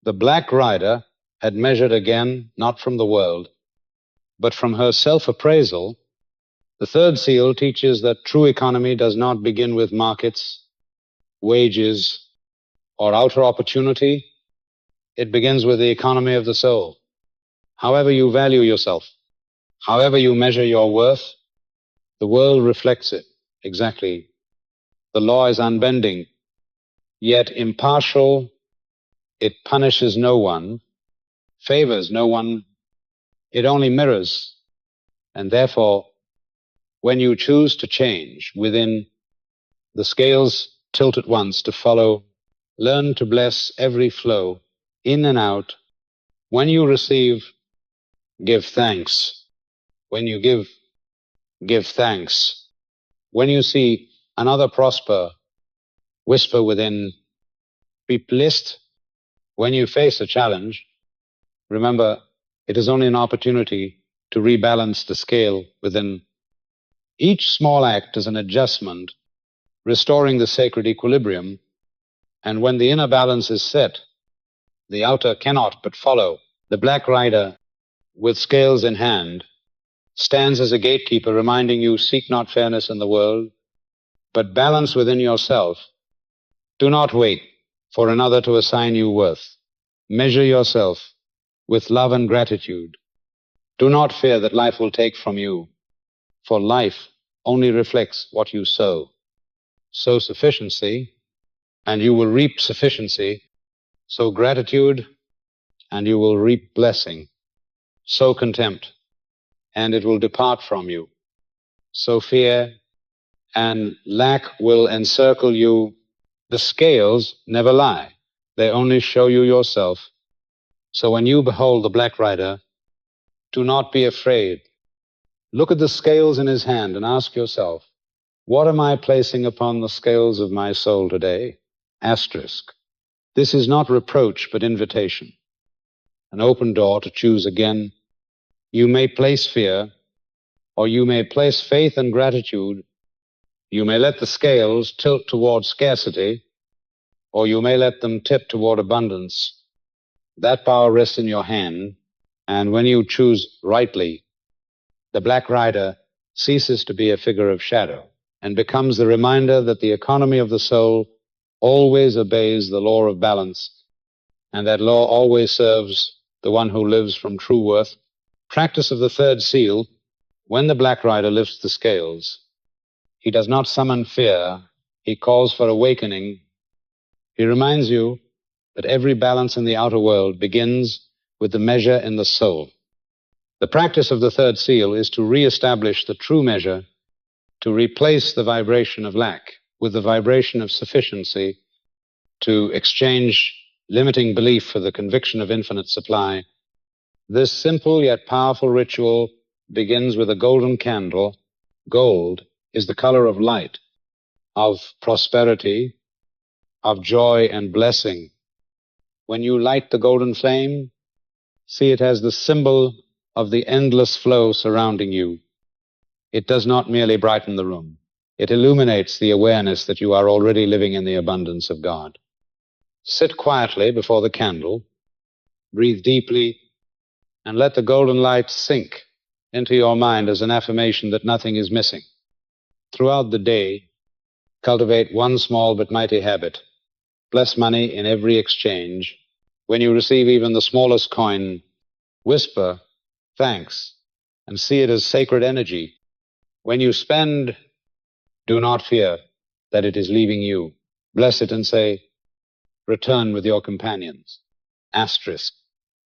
The Black Rider had measured again, not from the world, but from her self-appraisal. The third seal teaches that true economy does not begin with markets, wages, or outer opportunity. It begins with the economy of the soul. However you value yourself, however you measure your worth, the world reflects it exactly. The law is unbending, yet impartial. It punishes no one, favors no one. It only mirrors. And therefore, when you choose to change within, the scales tilt at once to follow. Learn to bless every flow, in and out. When you receive, give thanks. When you give thanks. When you see another prosper, whisper within, be blessed. When you face a challenge, remember it is only an opportunity to rebalance the scale within. Each small act is an adjustment, restoring the sacred equilibrium, and when the inner balance is set, the outer cannot but follow. The Black Rider, with scales in hand, stands as a gatekeeper reminding you, seek not fairness in the world, but balance within yourself. Do not wait for another to assign you worth. Measure yourself with love and gratitude. Do not fear that life will take from you, for life only reflects what you sow. Sow sufficiency, and you will reap sufficiency. Sow gratitude, and you will reap blessing. Sow contempt, and it will depart from you. Sow fear, and lack will encircle you. The scales never lie. They only show you yourself. So when you behold the black rider, do not be afraid. Look at the scales in his hand and ask yourself, what am I placing upon the scales of my soul today? Asterisk. This is not reproach, but invitation. An open door to choose again. You may place fear, or you may place faith and gratitude. You may let the scales tilt toward scarcity, or you may let them tip toward abundance. That power rests in your hand, and when you choose rightly, the black rider ceases to be a figure of shadow and becomes the reminder that the economy of the soul always obeys the law of balance, and that law always serves the one who lives from true worth. Practice of the third seal. When the black rider lifts the scales, he does not summon fear, he calls for awakening. He reminds you that every balance in the outer world begins with the measure in the soul. The practice of the third seal is to reestablish the true measure, to replace the vibration of lack with the vibration of sufficiency, to exchange limiting belief for the conviction of infinite supply. This simple yet powerful ritual begins with a golden candle. Gold is the color of light, of prosperity, of joy and blessing. When you light the golden flame, see it as the symbol of the endless flow surrounding you. It does not merely brighten the room. It illuminates the awareness that you are already living in the abundance of God. Sit quietly before the candle, breathe deeply, and let the golden light sink into your mind as an affirmation that nothing is missing. Throughout the day, cultivate one small but mighty habit. Bless money in every exchange. When you receive even the smallest coin, whisper thanks and see it as sacred energy. When you spend, do not fear that it is leaving you. Bless it and say, return with your companions. Asterisk.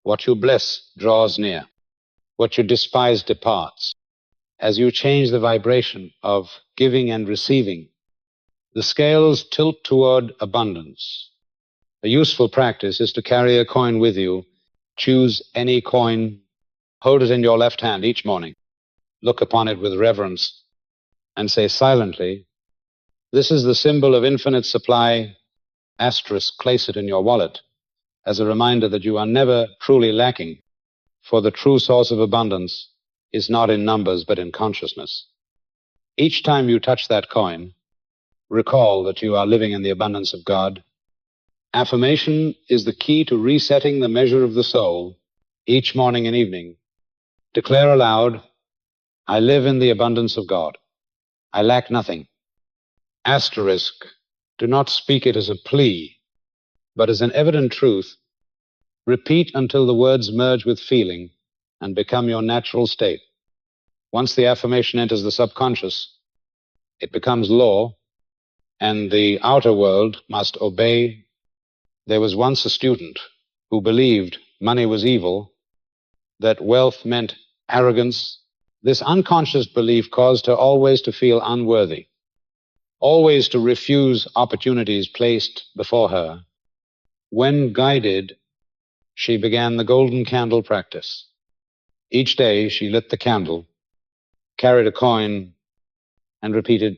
What you bless draws near. What you despise departs. As you change the vibration of giving and receiving, the scales tilt toward abundance. A useful practice is to carry a coin with you. Choose any coin, hold it in your left hand each morning, look upon it with reverence, and say silently, this is the symbol of infinite supply, asterisk, place it in your wallet as a reminder that you are never truly lacking, for the true source of abundance is not in numbers but in consciousness. Each time you touch that coin, recall that you are living in the abundance of God. Affirmation is the key to resetting the measure of the soul. Each morning and evening, declare aloud, I live in the abundance of God. I lack nothing. Asterisk, do not speak it as a plea, but as an evident truth. Repeat until the words merge with feeling and become your natural state. Once the affirmation enters the subconscious, it becomes law, and the outer world must obey. There was once a student who believed money was evil, that wealth meant arrogance. This unconscious belief caused her always to feel unworthy, always to refuse opportunities placed before her. When guided, she began the golden candle practice. Each day she lit the candle, carried a coin, and repeated,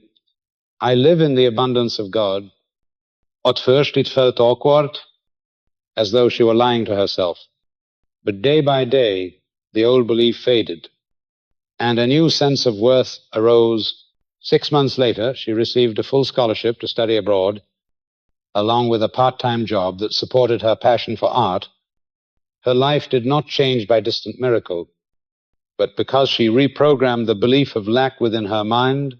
I live in the abundance of God. At first it felt awkward, as though she were lying to herself. But day by day, the old belief faded, and a new sense of worth arose. 6 months later, she received a full scholarship to study abroad, along with a part-time job that supported her passion for art. Her life did not change by distant miracle, but because she reprogrammed the belief of lack within her mind.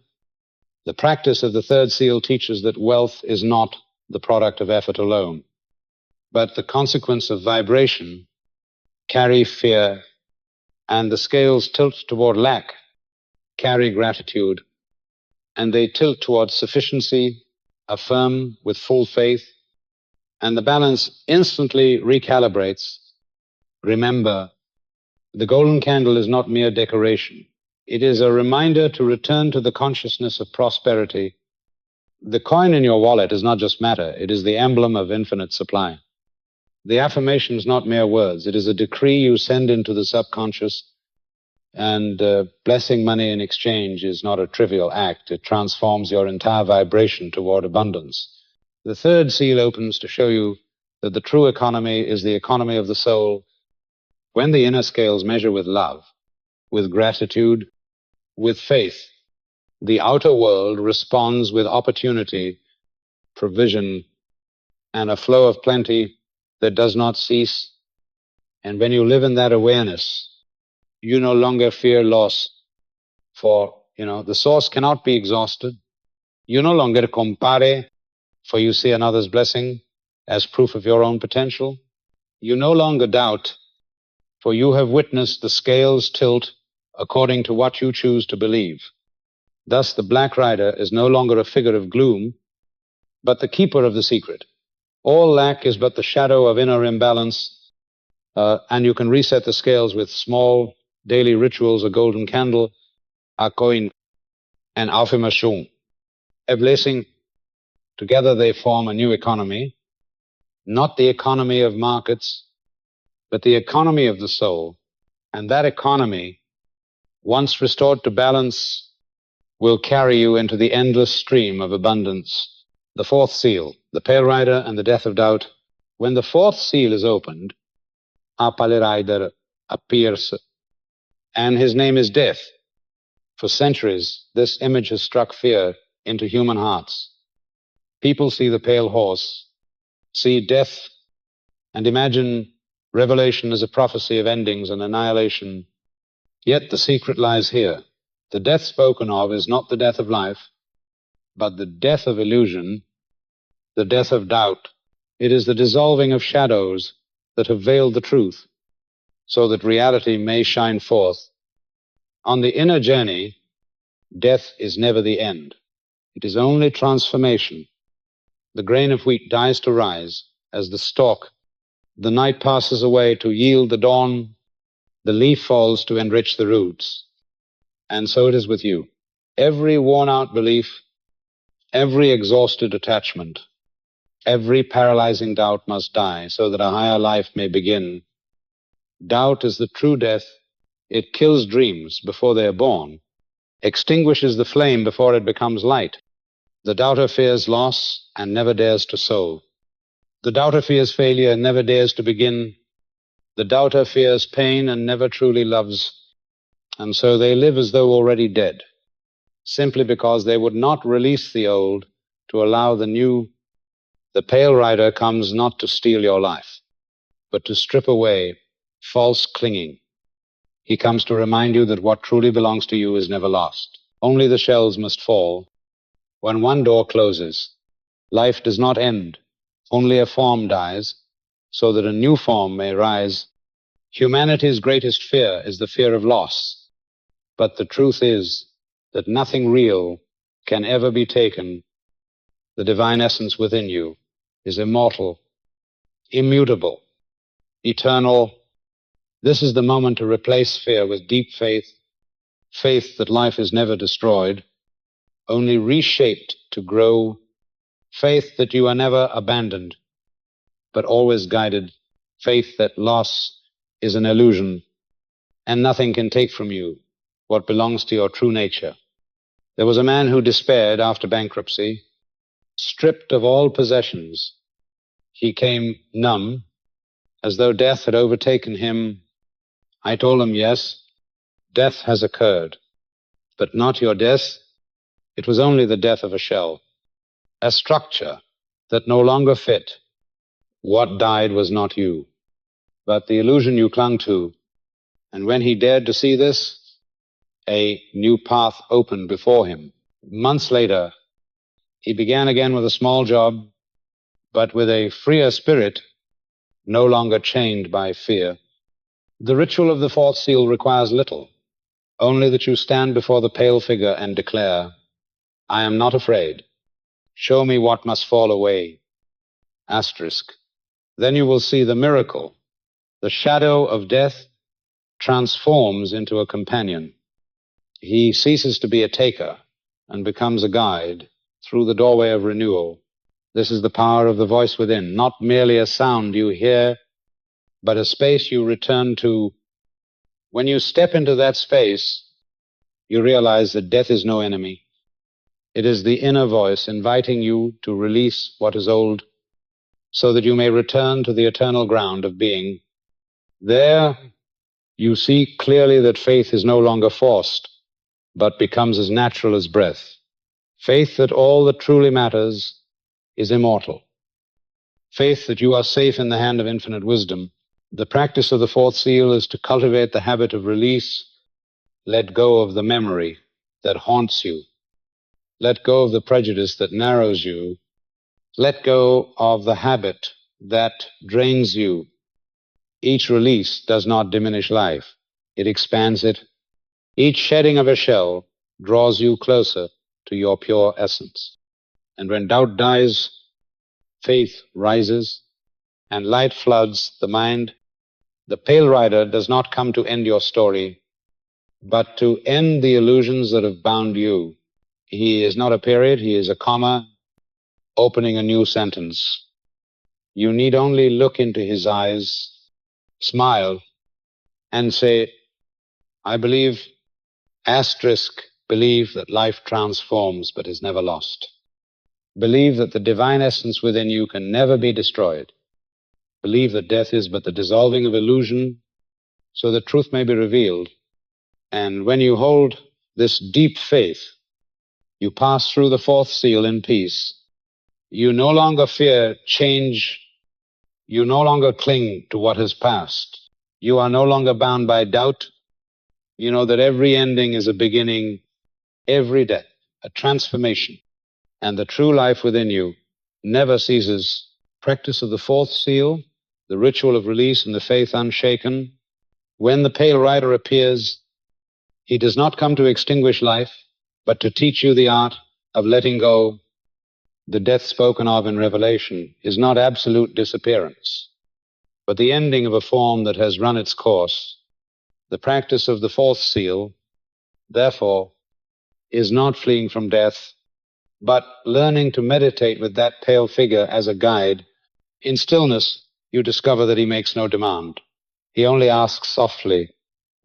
The practice of the third seal teaches that wealth is not the product of effort alone, but the consequence of vibration. Carry fear, and the scales tilt toward lack. Carry gratitude, and they tilt towards sufficiency, affirm with full faith, and the balance instantly recalibrates. Remember, the golden candle is not mere decoration. It is a reminder to return to the consciousness of prosperity. The coin in your wallet is not just matter, it is the emblem of infinite supply. The affirmation is not mere words, it is a decree you send into the subconscious, and blessing money in exchange is not a trivial act. It transforms your entire vibration toward abundance. The third seal opens to show you that the true economy is the economy of the soul. When the inner scales measure with love, with gratitude, with faith, the outer world responds with opportunity, provision, and a flow of plenty that does not cease. And when you live in that awareness, you no longer fear loss, for, the source cannot be exhausted. You no longer compare, for you see another's blessing as proof of your own potential. You no longer doubt, for you have witnessed the scales tilt according to what you choose to believe. Thus, the black rider is no longer a figure of gloom, but the keeper of the secret. All lack is but the shadow of inner imbalance, and you can reset the scales with small daily rituals: a golden candle, a coin, and affirmation, a blessing. Together they form a new economy, not the economy of markets, but the economy of the soul. And that economy, once restored to balance, will carry you into the endless stream of abundance. The fourth seal, the pale rider and the death of doubt. When the fourth seal is opened, a pale rider appears, and his name is death. For centuries, this image has struck fear into human hearts. People see the pale horse, see death, and imagine Revelation as a prophecy of endings and annihilation. Yet the secret lies here. The death spoken of is not the death of life, but the death of illusion, the death of doubt. It is the dissolving of shadows that have veiled the truth, so that reality may shine forth. On the inner journey, death is never the end. It is only transformation. The grain of wheat dies to rise as the stalk. The night passes away to yield the dawn. The leaf falls to enrich the roots. And so it is with you. Every worn-out belief, every exhausted attachment, every paralyzing doubt must die so that a higher life may begin. Doubt is the true death. It kills dreams before they are born, extinguishes the flame before it becomes light. The doubter fears loss and never dares to sow. The doubter fears failure and never dares to begin. The doubter fears pain and never truly loves. And so they live as though already dead, simply because they would not release the old to allow the new. The pale rider comes not to steal your life, but to strip away false clinging. He comes to remind you that what truly belongs to you is never lost. Only the shells must fall. When one door closes, life does not end. Only a form dies, so that a new form may rise. Humanity's greatest fear is the fear of loss. But the truth is that nothing real can ever be taken. The divine essence within you is immortal, immutable, eternal. This is the moment to replace fear with deep faith, faith that life is never destroyed, only reshaped to grow, faith that you are never abandoned, but always guided, faith that loss is an illusion, and nothing can take from you what belongs to your true nature. There was a man who despaired after bankruptcy, stripped of all possessions. He came numb, as though death had overtaken him. I told him, yes, death has occurred, but not your death. It was only the death of a shell, a structure that no longer fit. What died was not you, but the illusion you clung to. And when he dared to see this, a new path opened before him. Months later, he began again with a small job, but with a freer spirit, no longer chained by fear. The ritual of the fourth seal requires little, only that you stand before the pale figure and declare, I am not afraid. Show me what must fall away. Asterisk. Then you will see the miracle. The shadow of death transforms into a companion. He ceases to be a taker and becomes a guide through the doorway of renewal. This is the power of the voice within, not merely a sound you hear, but a space you return to. When you step into that space, you realize that death is no enemy. It is the inner voice inviting you to release what is old so that you may return to the eternal ground of being. There, you see clearly that faith is no longer forced, but becomes as natural as breath. Faith that all that truly matters is immortal. Faith that you are safe in the hand of infinite wisdom. The practice of the fourth seal is to cultivate the habit of release. Let go of the memory that haunts you. Let go of the prejudice that narrows you. Let go of the habit that drains you. Each release does not diminish life. It expands it. Each shedding of a shell draws you closer to your pure essence. And when doubt dies, faith rises, and light floods the mind. The Pale Rider does not come to end your story, but to end the illusions that have bound you. He is not a period, he is a comma, opening a new sentence. You need only look into his eyes, smile, and say, I believe, asterisk, believe that life transforms but is never lost. Believe that the divine essence within you can never be destroyed. Believe that death is but the dissolving of illusion so that truth may be revealed. And when you hold this deep faith, you pass through the fourth seal in peace. You no longer fear change. You no longer cling to what has passed. You are no longer bound by doubt. You know that every ending is a beginning, every death, a transformation. And the true life within you never ceases. Practice of the fourth seal, the ritual of release and the faith unshaken. When the Pale Rider appears, he does not come to extinguish life, but to teach you the art of letting go. The death spoken of in Revelation is not absolute disappearance, but the ending of a form that has run its course. The practice of the fourth seal, therefore, is not fleeing from death, but learning to meditate with that pale figure as a guide. In stillness, you discover that he makes no demand. He only asks softly,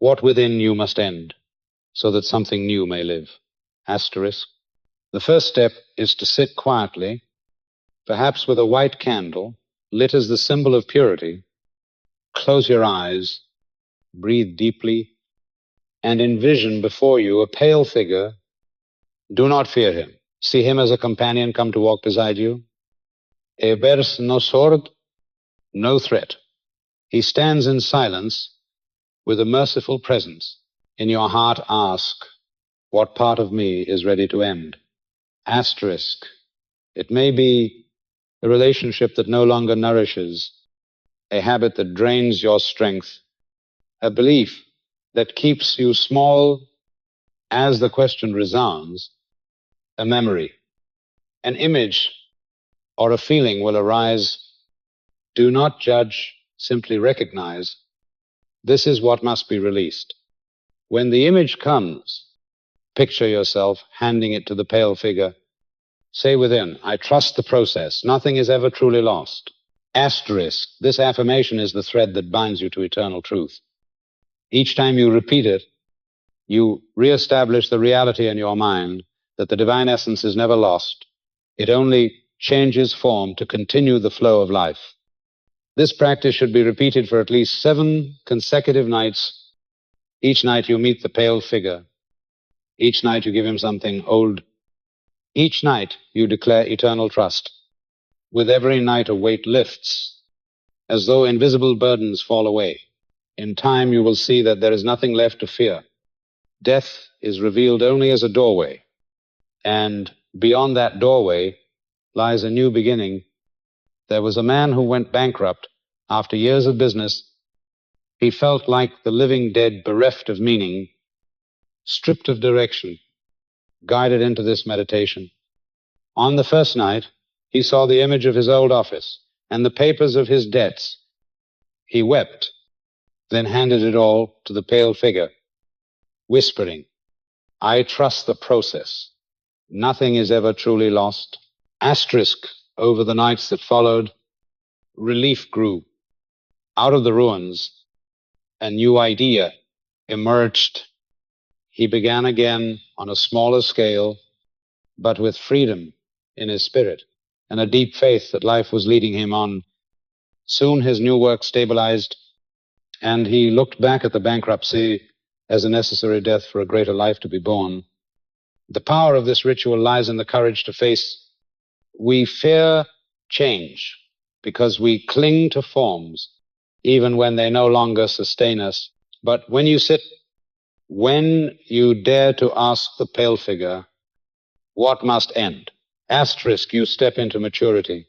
what within you must end, so that something new may live. Asterisk. The first step is to sit quietly, perhaps with a white candle, lit as the symbol of purity. Close your eyes, breathe deeply, and envision before you a pale figure. Do not fear him. See him as a companion come to walk beside you. He bears no sword, no threat. He stands in silence with a merciful presence. In your heart ask, what part of me is ready to end? Asterisk. It may be a relationship that no longer nourishes, a habit that drains your strength, a belief that keeps you small as the question resounds, a memory, an image or a feeling will arise. Do not judge, simply recognize. This is what must be released. When the image comes, picture yourself handing it to the pale figure. Say within, I trust the process. Nothing is ever truly lost. Asterisk. This affirmation is the thread that binds you to eternal truth. Each time you repeat it, you reestablish the reality in your mind that the divine essence is never lost. It only changes form to continue the flow of life. This practice should be repeated for at least 7 consecutive nights. Each night you meet the pale figure. Each night you give him something old. Each night you declare eternal trust. With every night a weight lifts, as though invisible burdens fall away. In time you will see that there is nothing left to fear. Death is revealed only as a doorway, and beyond that doorway lies a new beginning. There was a man who went bankrupt after years of business. He felt like the living dead, bereft of meaning, stripped of direction. guided into this meditation. On the first night, he saw the image of his old office and the papers of his debts. He wept, then handed it all to the pale figure, whispering, "I trust the process. Nothing is ever truly lost." Asterisk over the nights that followed, relief grew. Out of the ruins, a new idea emerged. He began again on a smaller scale, but with freedom in his spirit and a deep faith that life was leading him on. Soon his new work stabilized, and he looked back at the bankruptcy as a necessary death for a greater life to be born. The power of this ritual lies in the courage to face. We fear change because we cling to forms even when they no longer sustain us. But when you dare to ask the pale figure, what must end? Asterisk, you step into maturity.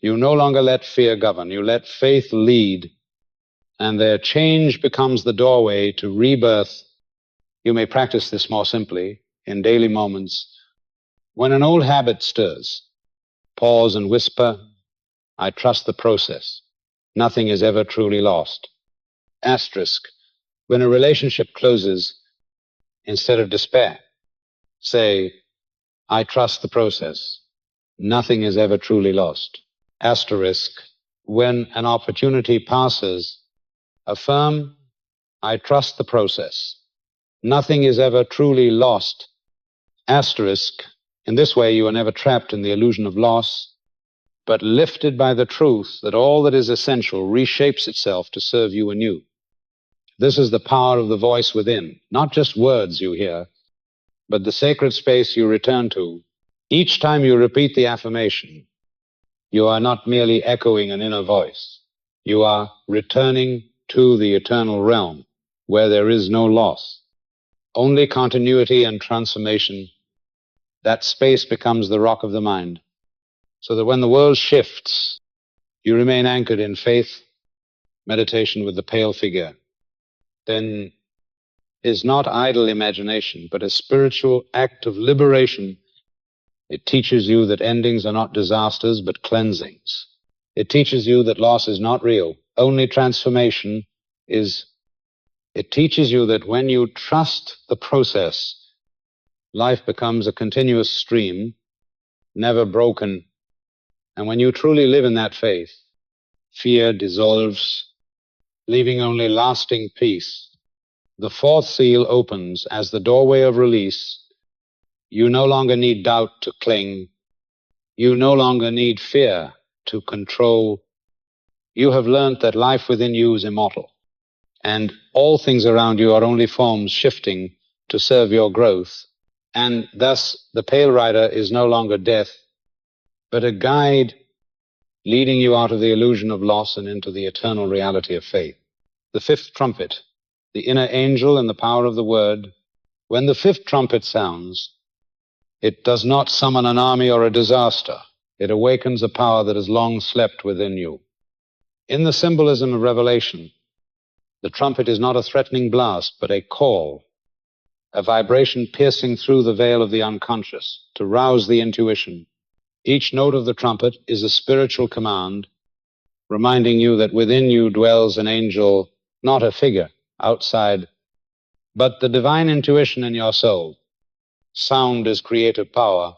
You no longer let fear govern. You let faith lead, and their change becomes the doorway to rebirth. You may practice this more simply in daily moments. When an old habit stirs, pause and whisper, "I trust the process. Nothing is ever truly lost." Asterisk, when a relationship closes, instead of despair, say, "I trust the process. Nothing is ever truly lost." Asterisk, when an opportunity passes, affirm, "I trust the process. Nothing is ever truly lost." Asterisk, in this way you are never trapped in the illusion of loss, but lifted by the truth that all that is essential reshapes itself to serve you anew. This is the power of the voice within, not just words you hear, but the sacred space you return to. Each time you repeat the affirmation, you are not merely echoing an inner voice. You are returning to the eternal realm where there is no loss, only continuity and transformation. That space becomes the rock of the mind, so that when the world shifts, you remain anchored in faith, meditation with the pale figure. Then is not idle imagination, but a spiritual act of liberation. It teaches you that endings are not disasters, but cleansings. It teaches you that loss is not real, only transformation is. It teaches you that when you trust the process, life becomes a continuous stream, never broken. And when you truly live in that faith, fear dissolves, leaving only lasting peace. The fourth seal opens as the doorway of release. You no longer need doubt to cling. You no longer need fear to control. You have learned that life within you is immortal, and all things around you are only forms shifting to serve your growth. And thus the pale rider is no longer death, but a guide leading you out of the illusion of loss and into the eternal reality of faith. The fifth trumpet, the inner angel and the power of the word. When the fifth trumpet sounds, it does not summon an army or a disaster. It awakens a power that has long slept within you. In the symbolism of revelation, the trumpet is not a threatening blast, but a call, a vibration piercing through the veil of the unconscious to rouse the intuition. Each note of the trumpet is a spiritual command, reminding you that within you dwells an angel, not a figure outside, but the divine intuition in your soul. Sound is creative power.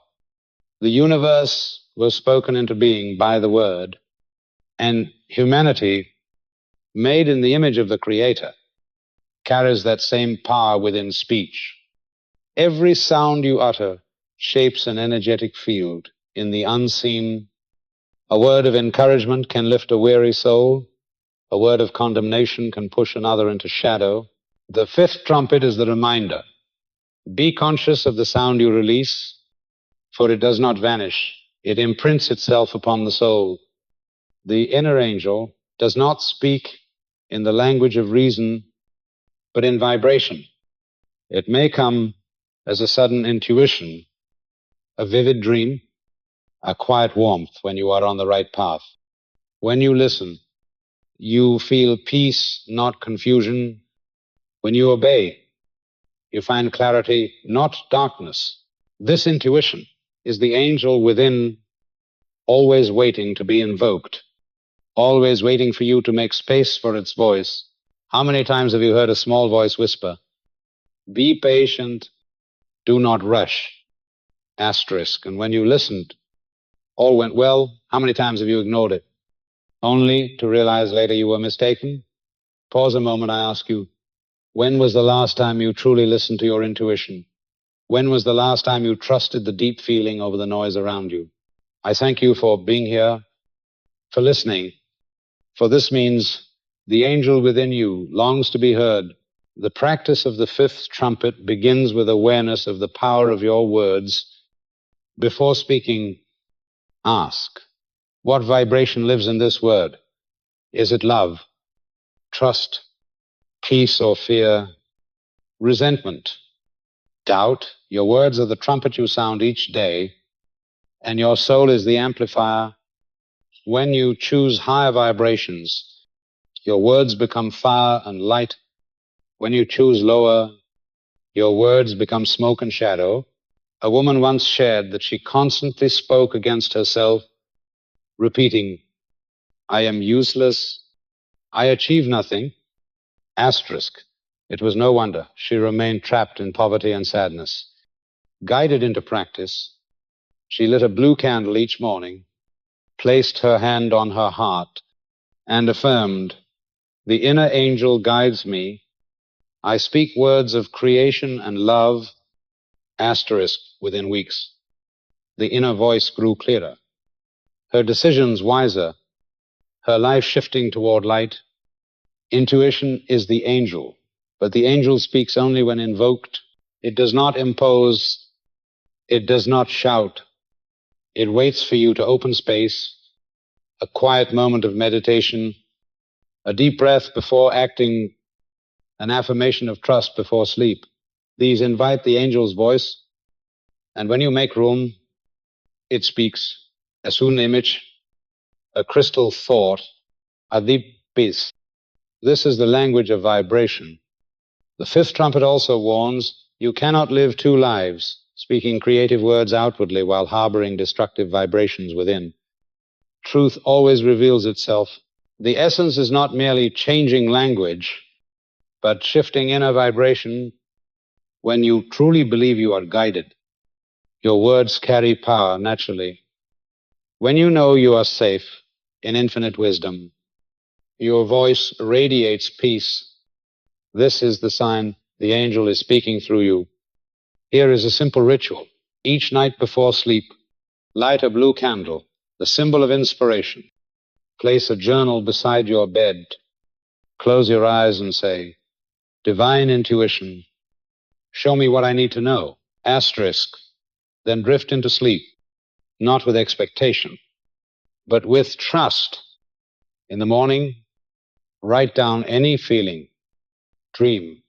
The universe was spoken into being by the word, and humanity, made in the image of the Creator, carries that same power within speech. Every sound you utter shapes an energetic field in the unseen. A word of encouragement can lift a weary soul. A word of condemnation can push another into shadow. The fifth trumpet is the reminder. Be conscious of the sound you release, for it does not vanish. It imprints itself upon the soul. The inner angel does not speak in the language of reason, but in vibration. It may come as a sudden intuition, a vivid dream, a quiet warmth when you are on the right path. When you listen, you feel peace, not confusion. When you obey, you find clarity, not darkness. This intuition is the angel within, always waiting to be invoked, always waiting for you to make space for its voice. How many times have you heard a small voice whisper, "Be patient, do not rush," asterisk. And when you listened, all went well. How many times have you ignored it, only to realize later you were mistaken? Pause a moment, I ask you. When was the last time you truly listened to your intuition? When was the last time you trusted the deep feeling over the noise around you? I thank you for being here, for listening, for this means the angel within you longs to be heard. The practice of the fifth trumpet begins with awareness of the power of your words. Before speaking, ask, what vibration lives in this word? Is it love, trust, peace or fear, resentment, doubt? Your words are the trumpet you sound each day, and your soul is the amplifier. When you choose higher vibrations, your words become fire and light. When you choose lower, your words become smoke and shadow. A woman once shared that she constantly spoke against herself, repeating, "I am useless, I achieve nothing," asterisk. It was no wonder she remained trapped in poverty and sadness. Guided into practice, she lit a blue candle each morning, placed her hand on her heart, and affirmed, "The inner angel guides me. I speak words of creation and love," asterisk. Within weeks, the inner voice grew clearer, her decisions wiser, her life shifting toward light. Intuition is the angel, but the angel speaks only when invoked. It does not impose, it does not shout. It waits for you to open space, a quiet moment of meditation, a deep breath before acting, an affirmation of trust before sleep. These invite the angel's voice, and when you make room, it speaks. A soon image, a crystal thought, a deep peace. This is the language of vibration. The fifth trumpet also warns, you cannot live two lives, speaking creative words outwardly while harboring destructive vibrations within. Truth always reveals itself. The essence is not merely changing language, but shifting inner vibration. When you truly believe you are guided, your words carry power naturally. When you know you are safe in infinite wisdom, your voice radiates peace. This is the sign the angel is speaking through you. Here is a simple ritual. Each night before sleep, light a blue candle, the symbol of inspiration. Place a journal beside your bed. Close your eyes and say, "Divine intuition, show me what I need to know," asterisk. Then drift into sleep, not with expectation, but with trust. In the morning, write down any feeling, dream,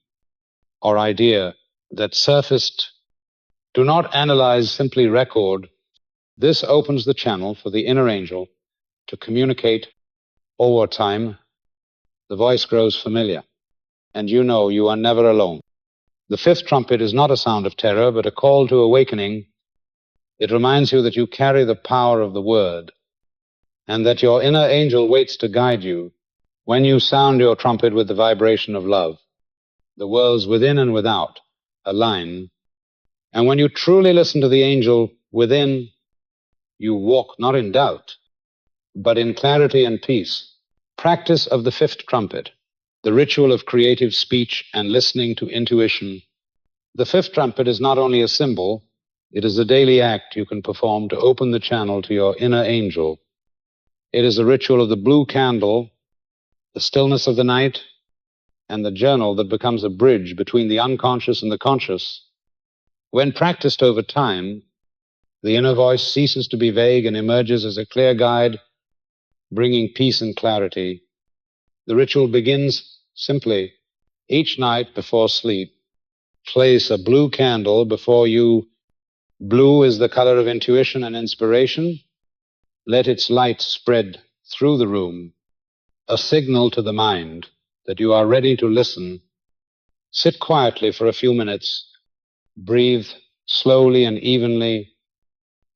or idea that surfaced. Do not analyze, simply record. This opens the channel for the inner angel to communicate. Over time, the voice grows familiar, and you know you are never alone. The fifth trumpet is not a sound of terror, but a call to awakening. It reminds you that you carry the power of the word, and that your inner angel waits to guide you. When you sound your trumpet with the vibration of love, the worlds within and without align. And when you truly listen to the angel within, you walk not in doubt, but in clarity and peace. Practice of the fifth trumpet, the ritual of creative speech and listening to intuition. The fifth trumpet is not only a symbol, it is a daily act you can perform to open the channel to your inner angel. It is the ritual of the blue candle, the stillness of the night, and the journal that becomes a bridge between the unconscious and the conscious. When practiced over time, the inner voice ceases to be vague and emerges as a clear guide, bringing peace and clarity. The ritual begins simply. Each night before sleep, place a blue candle before you. Blue is the color of intuition and inspiration. Let its light spread through the room, a signal to the mind that you are ready to listen. Sit quietly for a few minutes. Breathe slowly and evenly,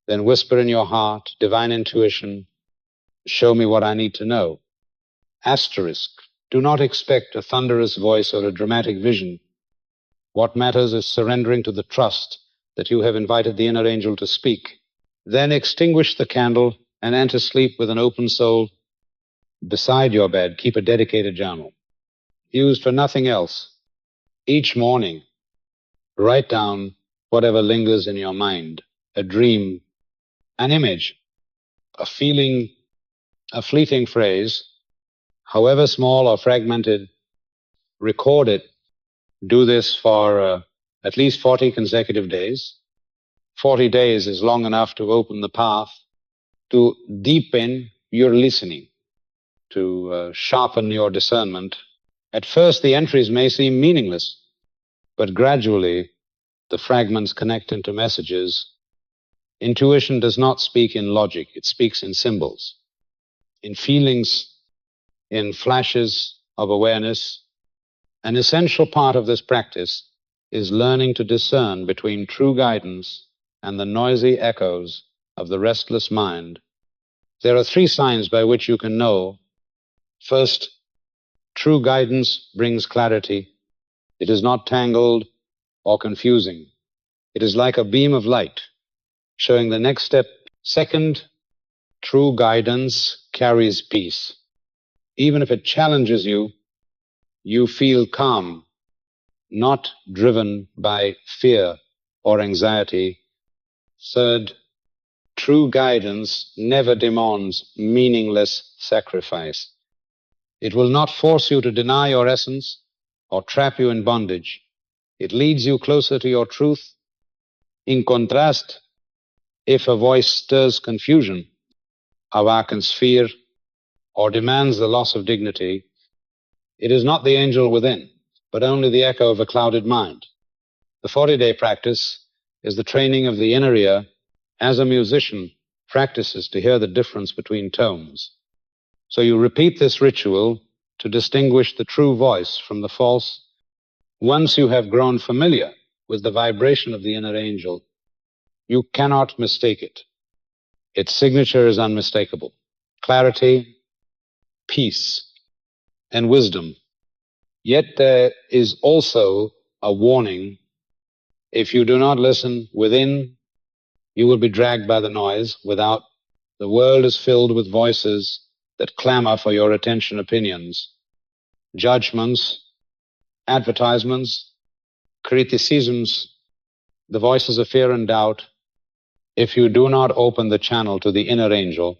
then whisper in your heart, divine intuition, show me what I need to know. Asterisk, do not expect a thunderous voice or a dramatic vision. What matters is surrendering to the trust that you have invited the inner angel to speak. Then extinguish the candle and enter sleep with an open soul. Beside your bed, keep a dedicated journal, used for nothing else. Each morning, write down whatever lingers in your mind, a dream, an image, a feeling, a fleeting phrase, however small or fragmented. Record it. Do this for at least 40 consecutive days. 40 days is long enough to open the path, to deepen your listening, to sharpen your discernment. At first, the entries may seem meaningless, but gradually the fragments connect into messages. Intuition does not speak in logic, it speaks in symbols, in feelings, in flashes of awareness. An essential part of this practice is learning to discern between true guidance and the noisy echoes of the restless mind. There are 3 signs by which you can know. First, true guidance brings clarity. It is not tangled or confusing. It is like a beam of light showing the next step. Second, true guidance carries peace. Even if it challenges you, you feel calm, not driven by fear or anxiety. Third, true guidance never demands meaningless sacrifice. It will not force you to deny your essence or trap you in bondage. It leads you closer to your truth. In contrast, if a voice stirs confusion, awakens fear, or demands the loss of dignity, it is not the angel within, but only the echo of a clouded mind. The 40-day practice is the training of the inner ear as a musician practices to hear the difference between tones. So you repeat this ritual to distinguish the true voice from the false. Once you have grown familiar with the vibration of the inner angel, you cannot mistake it. Its signature is unmistakable. Clarity, peace, and wisdom. Yet there is also a warning. If you do not listen within, you will be dragged by the noise. Without, the world is filled with voices that clamor for your attention, opinions, judgments, advertisements, criticisms, the voices of fear and doubt. If you do not open the channel to the inner angel,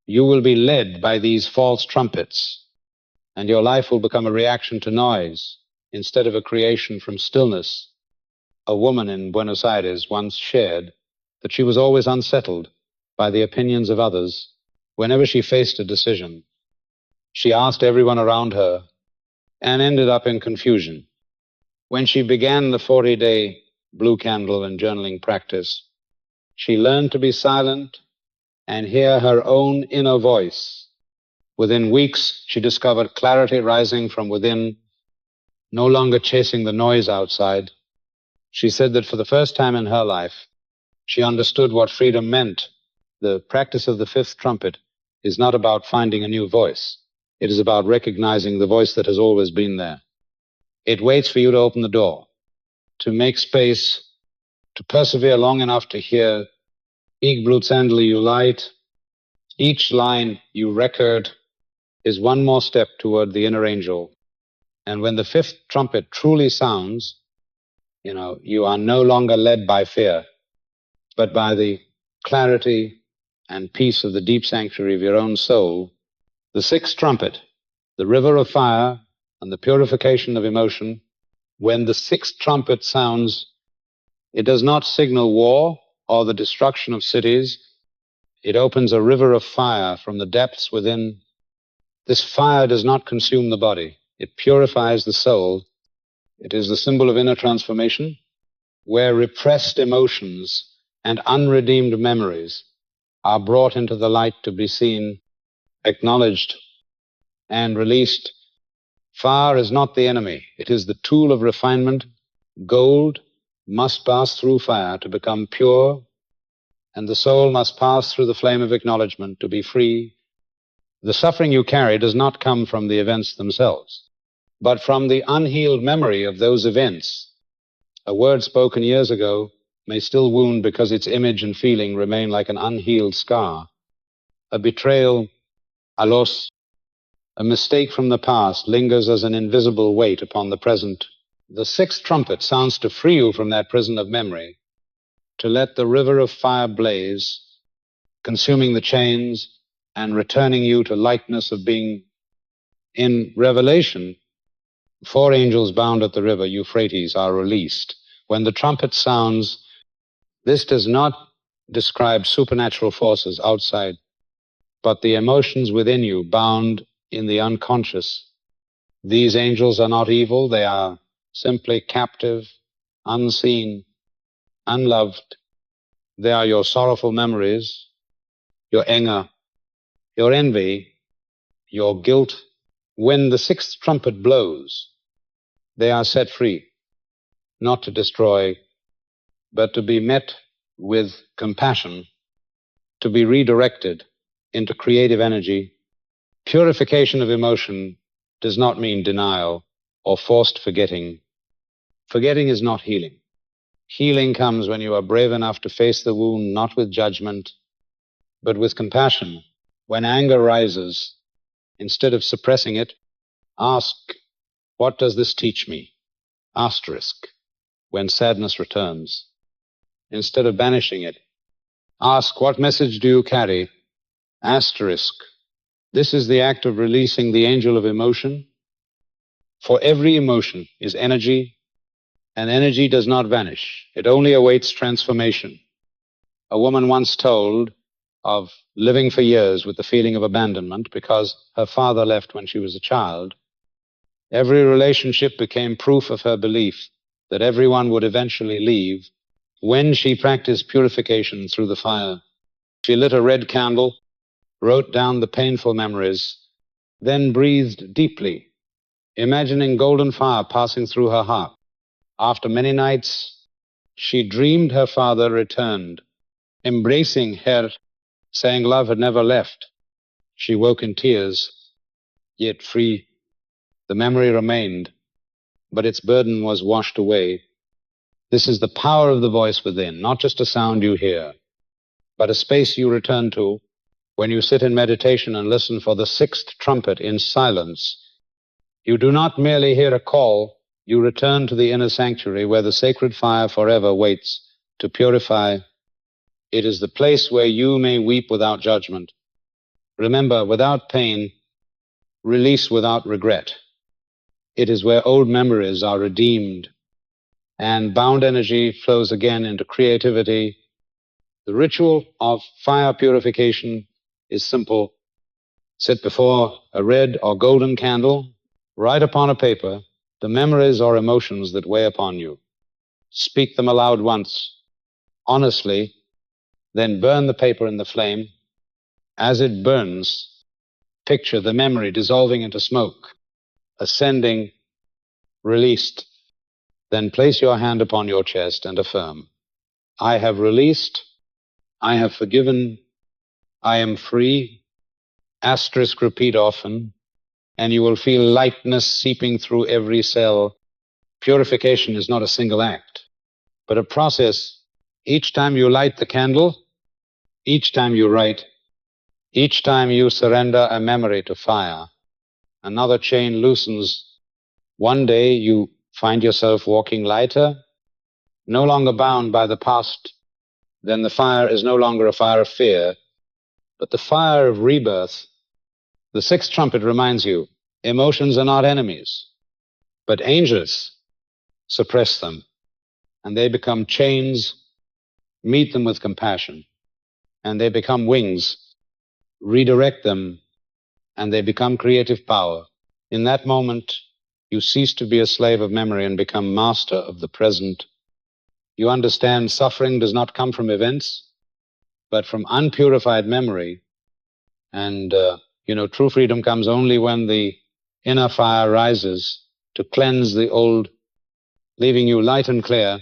you will be led by these false trumpets, and your life will become a reaction to noise instead of a creation from stillness. A woman in Buenos Aires once shared that she was always unsettled by the opinions of others. Whenever she faced a decision, she asked everyone around her and ended up in confusion. When she began the 40-day blue candle and journaling practice, she learned to be silent and hear her own inner voice. Within weeks, she discovered clarity rising from within, no longer chasing the noise outside. She said that for the first time in her life, she understood what freedom meant. The practice of the 5th trumpet is not about finding a new voice. It is about recognizing the voice that has always been there. It waits for you to open the door, to make space, to persevere long enough to hear. Ich Blutsendle you light. Each line you record is one more step toward the inner angel. And when the 5th trumpet truly sounds, you are no longer led by fear, but by the clarity and peace of the deep sanctuary of your own soul. The 6th trumpet, the river of fire and the purification of emotion. When the 6th trumpet sounds, it does not signal war or the destruction of cities. It opens a river of fire from the depths within. This fire does not consume the body. It purifies the soul. It is the symbol of inner transformation, where repressed emotions and unredeemed memories are brought into the light to be seen, acknowledged, and released. Fire is not the enemy. It is the tool of refinement. Gold must pass through fire to become pure, and the soul must pass through the flame of acknowledgement to be free. The suffering you carry does not come from the events themselves, but from the unhealed memory of those events. A word spoken years ago may still wound because its image and feeling remain like an unhealed scar. A betrayal, a loss, a mistake from the past lingers as an invisible weight upon the present. The sixth trumpet sounds to free you from that prison of memory, to let the river of fire blaze, consuming the chains and returning you to lightness of being. In Revelation, 4 angels bound at the river Euphrates are released. When the trumpet sounds, this does not describe supernatural forces outside, but the emotions within you bound in the unconscious. These angels are not evil, they are simply captive, unseen, unloved. They are your sorrowful memories, your anger, your envy, your guilt. When the sixth trumpet blows, they are set free, not to destroy, but to be met with compassion, to be redirected into creative energy. Purification of emotion does not mean denial or forced forgetting. Forgetting is not healing. Healing comes when you are brave enough to face the wound not with judgment, but with compassion. When anger rises, instead of suppressing it, ask, what does this teach me? Asterisk. When sadness returns, instead of banishing it, ask, what message do you carry? Asterisk. This is the act of releasing the angel of emotion. For every emotion is energy, and energy does not vanish. It only awaits transformation. A woman once told of living for years with the feeling of abandonment because her father left when she was a child. Every relationship became proof of her belief that everyone would eventually leave. When she practiced purification through the fire, she lit a red candle, wrote down the painful memories, then breathed deeply, imagining golden fire passing through her heart. After many nights, she dreamed her father returned, embracing her, saying love had never left. She woke in tears, yet free. The memory remained, but its burden was washed away. This is the power of the voice within, not just a sound you hear, but a space you return to when you sit in meditation and listen for the sixth trumpet in silence. You do not merely hear a call, you return to the inner sanctuary where the sacred fire forever waits to purify. It is the place where you may weep without judgment. Remember, without pain, release without regret. It is where old memories are redeemed and bound energy flows again into creativity. The ritual of fire purification is simple. Sit before a red or golden candle, write upon a paper the memories or emotions that weigh upon you. Speak them aloud once, honestly, then burn the paper in the flame. As it burns, picture the memory dissolving into smoke, ascending, released. Then place your hand upon your chest and affirm, I have released, I have forgiven, I am free. Asterisk repeat often, and you will feel lightness seeping through every cell. Purification is not a single act, but a process. Each time you light the candle, each time you write, each time you surrender a memory to fire, another chain loosens. One day you find yourself walking lighter, no longer bound by the past. Then the fire is no longer a fire of fear, but the fire of rebirth. The sixth trumpet reminds you, emotions are not enemies, but angels. Suppress them, and they become chains. Meet them with compassion, and they become wings. Redirect them, and they become creative power. In that moment, you cease to be a slave of memory and become master of the present. You understand suffering does not come from events, but from unpurified memory. And, true freedom comes only when the inner fire rises to cleanse the old, leaving you light and clear.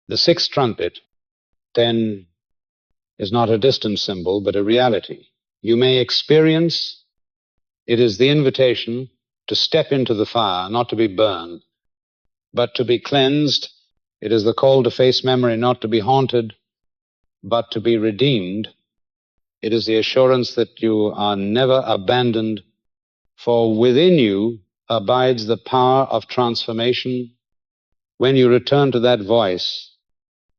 The sixth trumpet, then, is not a distant symbol, but a reality. You may experience it is the invitation to step into the fire, not to be burned, but to be cleansed. It is the call to face memory, not to be haunted, but to be redeemed. It is the assurance that you are never abandoned, for within you abides the power of transformation. When you return to that voice,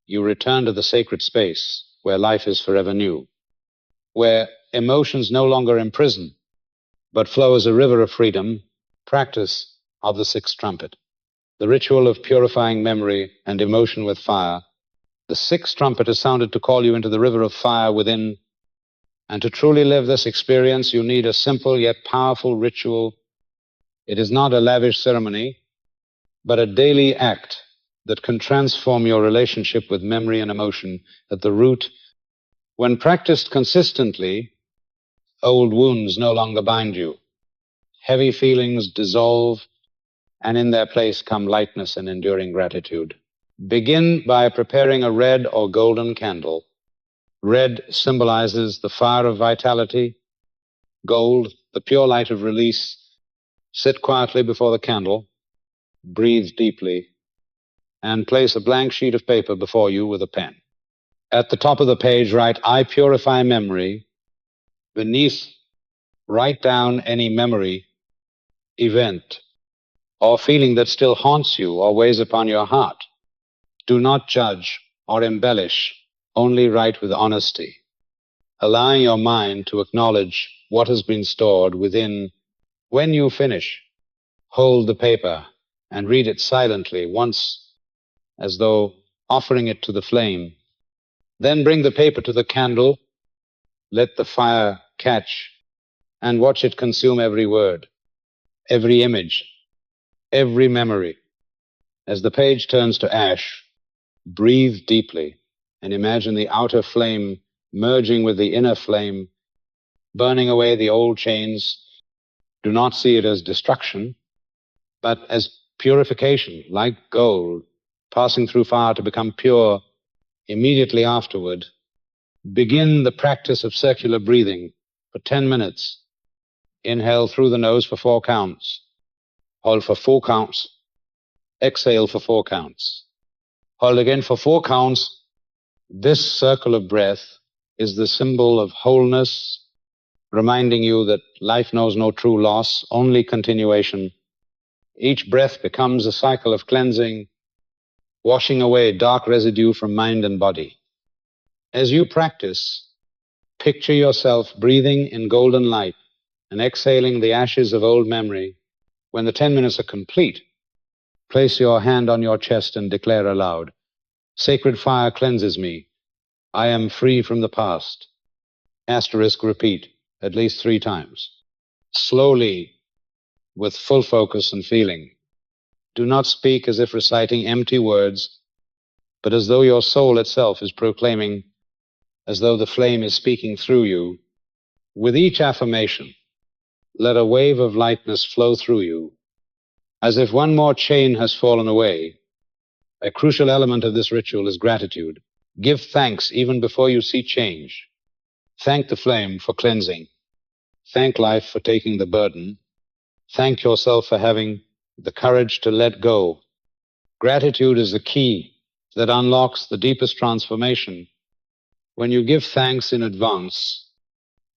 you return to the sacred space where life is forever new, where emotions no longer imprison, but flow as a river of freedom. Practice of the sixth trumpet, the ritual of purifying memory and emotion with fire. The sixth trumpet is sounded to call you into the river of fire within, and to truly live this experience, you need a simple yet powerful ritual. It is not a lavish ceremony, but a daily act that can transform your relationship with memory and emotion at the root. When practiced consistently, old wounds no longer bind you. Heavy feelings dissolve, and in their place come lightness and enduring gratitude. Begin by preparing a red or golden candle. Red symbolizes the fire of vitality, gold, the pure light of release. Sit quietly before the candle, breathe deeply, and place a blank sheet of paper before you with a pen. At the top of the page, write, "I purify memory." Beneath, write down any memory, event, or feeling that still haunts you or weighs upon your heart. Do not judge or embellish, only write with honesty, allowing your mind to acknowledge what has been stored within. When you finish, hold the paper and read it silently once, as though offering it to the flame. Then bring the paper to the candle, let the fire catch, and watch it consume every word, every image, every memory. As the page turns to ash, breathe deeply and imagine the outer flame merging with the inner flame, burning away the old chains. Do not see it as destruction, but as purification, like gold, passing through fire to become pure. Immediately afterward, begin the practice of circular breathing for 10 minutes. Inhale through the nose for 4 counts. Hold for 4 counts. Exhale for 4 counts. Hold again for 4 counts. This circle of breath is the symbol of wholeness, reminding you that life knows no true loss, only continuation. Each breath becomes a cycle of cleansing, washing away dark residue from mind and body. As you practice, picture yourself breathing in golden light and exhaling the ashes of old memory. When the 10 minutes are complete, place your hand on your chest and declare aloud, "Sacred fire cleanses me. I am free from the past." Asterisk repeat at least 3 times. Slowly, with full focus and feeling. Do not speak as if reciting empty words, but as though your soul itself is proclaiming, as though the flame is speaking through you. With each affirmation, let a wave of lightness flow through you, as if one more chain has fallen away. A crucial element of this ritual is gratitude. Give thanks even before you see change. Thank the flame for cleansing. Thank life for taking the burden. Thank yourself for having the courage to let go. Gratitude is the key that unlocks the deepest transformation. When you give thanks in advance,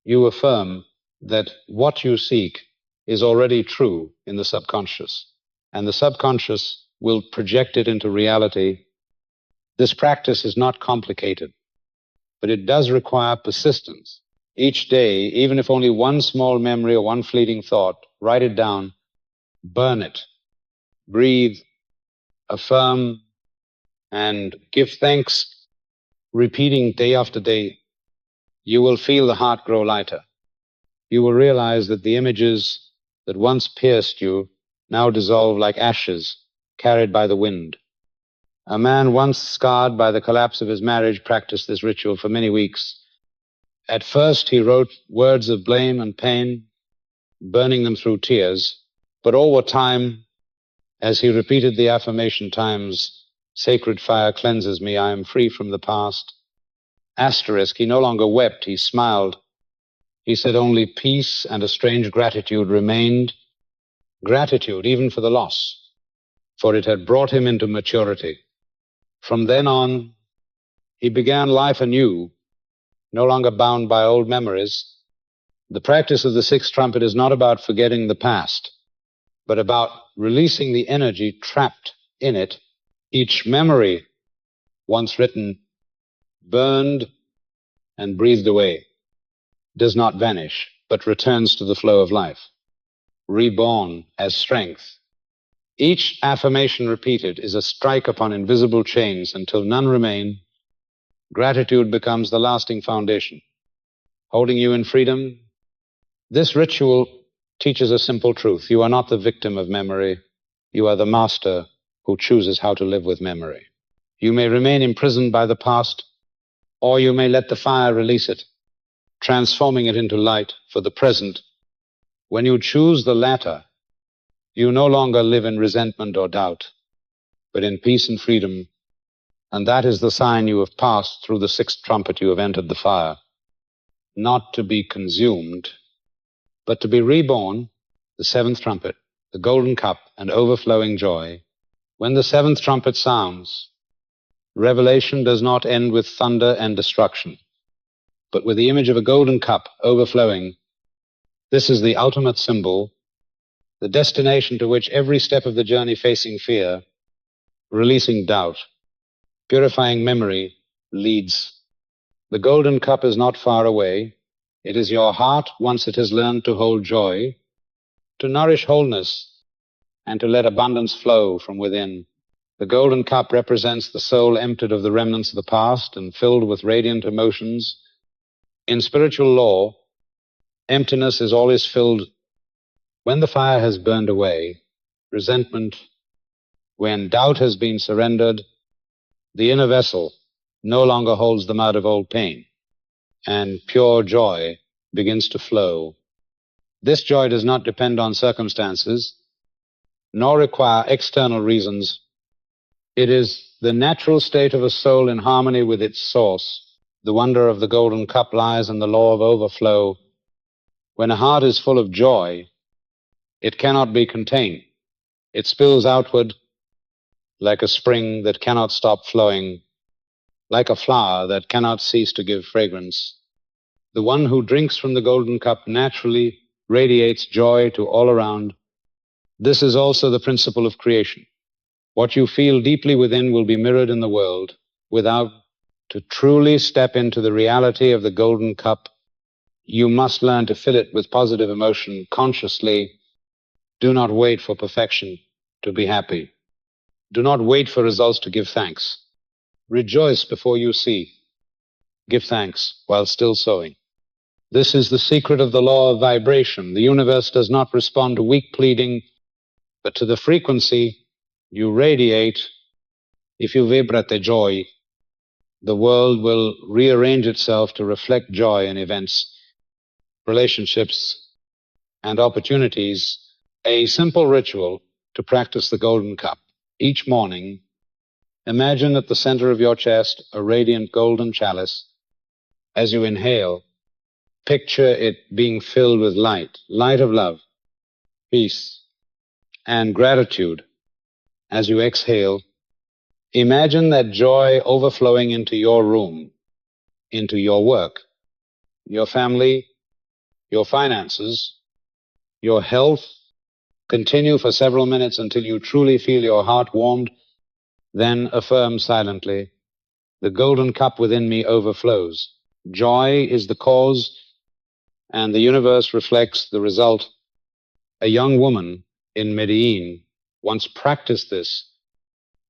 you affirm that what you seek is already true in the subconscious, and the subconscious will project it into reality. This practice is not complicated, but it does require persistence. Each day, even if only one small memory or one fleeting thought, write it down, burn it, breathe, affirm, and give thanks, repeating day after day. You will feel the heart grow lighter. You will realize that the images that once pierced you now dissolve like ashes carried by the wind. A man once scarred by the collapse of his marriage practiced this ritual for many weeks. At first, he wrote words of blame and pain, burning them through tears. But over time, as he repeated the affirmation times Sacred fire cleanses me. I am free from the past. Asterisk, he no longer wept, he smiled. He said only peace and a strange gratitude remained. Gratitude even for the loss, for it had brought him into maturity. From then on, he began life anew, no longer bound by old memories. The practice of the sixth trumpet is not about forgetting the past, but about releasing the energy trapped in it. Each memory, once written, burned and breathed away, does not vanish, but returns to the flow of life, reborn as strength. Each affirmation repeated is a strike upon invisible chains until none remain. Gratitude becomes the lasting foundation, holding you in freedom. This ritual teaches a simple truth. You are not the victim of memory. You are the master who chooses how to live with memory. You may remain imprisoned by the past, or you may let the fire release it, transforming it into light for the present. When you choose the latter, you no longer live in resentment or doubt, but in peace and freedom, and that is the sign you have passed through the sixth trumpet. You have entered the fire, not to be consumed, but to be reborn, the seventh trumpet, the golden cup, and overflowing joy. When the seventh trumpet sounds, revelation does not end with thunder and destruction, but with the image of a golden cup overflowing. This is the ultimate symbol, the destination to which every step of the journey facing fear, releasing doubt, purifying memory leads. The golden cup is not far away. It is your heart once it has learned to hold joy, to nourish wholeness, and to let abundance flow from within. The golden cup represents the soul emptied of the remnants of the past and filled with radiant emotions. In spiritual law, emptiness is always filled when the fire has burned away, resentment, when doubt has been surrendered. The inner vessel no longer holds the mud of old pain, and pure joy begins to flow. This joy does not depend on circumstances, nor require external reasons. It is the natural state of a soul in harmony with its source. The wonder of the golden cup lies in the law of overflow. When a heart is full of joy, it cannot be contained. It spills outward like a spring that cannot stop flowing, like a flower that cannot cease to give fragrance. The one who drinks from the golden cup naturally radiates joy to all around. This is also the principle of creation. What you feel deeply within will be mirrored in the world. To truly step into the reality of the golden cup, you must learn to fill it with positive emotion consciously. Do not wait for perfection to be happy. Do not wait for results to give thanks. Rejoice before you see. Give thanks while still sowing. This is the secret of the law of vibration. The universe does not respond to weak pleading, but to the frequency you radiate. If you vibrate joy, the world will rearrange itself to reflect joy in events, relationships, and opportunities. A simple ritual to practice the golden cup. Each morning, imagine at the center of your chest a radiant golden chalice. As you inhale, picture it being filled with light, light of love, peace, and gratitude. As you exhale, imagine that joy overflowing into your room, into your work, your family, your finances, your health. Continue for several minutes until you truly feel your heart warmed. Then affirm silently, the golden cup within me overflows. Joy is the cause, and the universe reflects the result. A young woman in Medellin once practiced this.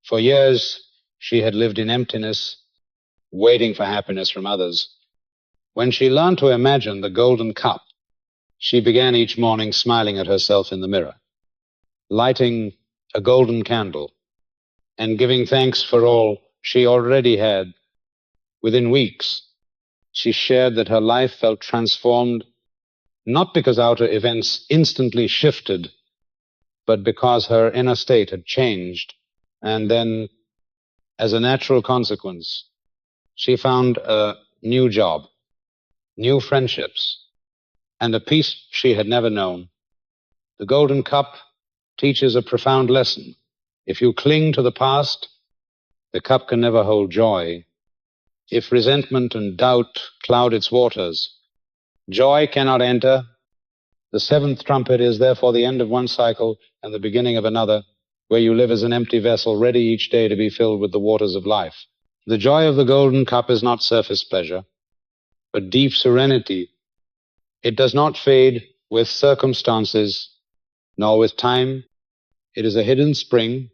For years, she had lived in emptiness, waiting for happiness from others. When she learned to imagine the golden cup, she began each morning smiling at herself in the mirror, lighting a golden candle, and giving thanks for all she already had. Within weeks, she shared that her life felt transformed, not because outer events instantly shifted, but because her inner state had changed. And then As a natural consequence, she found a new job, new friendships, and a peace she had never known. The Golden Cup teaches a profound lesson. If you cling to the past, the cup can never hold joy. If resentment and doubt cloud its waters, joy cannot enter. The seventh trumpet is therefore the end of one cycle and the beginning of another, where you live as an empty vessel, ready each day to be filled with the waters of life. The joy of the Golden Cup is not surface pleasure, but deep serenity. It does not fade with circumstances, nor with time. It is a hidden spring,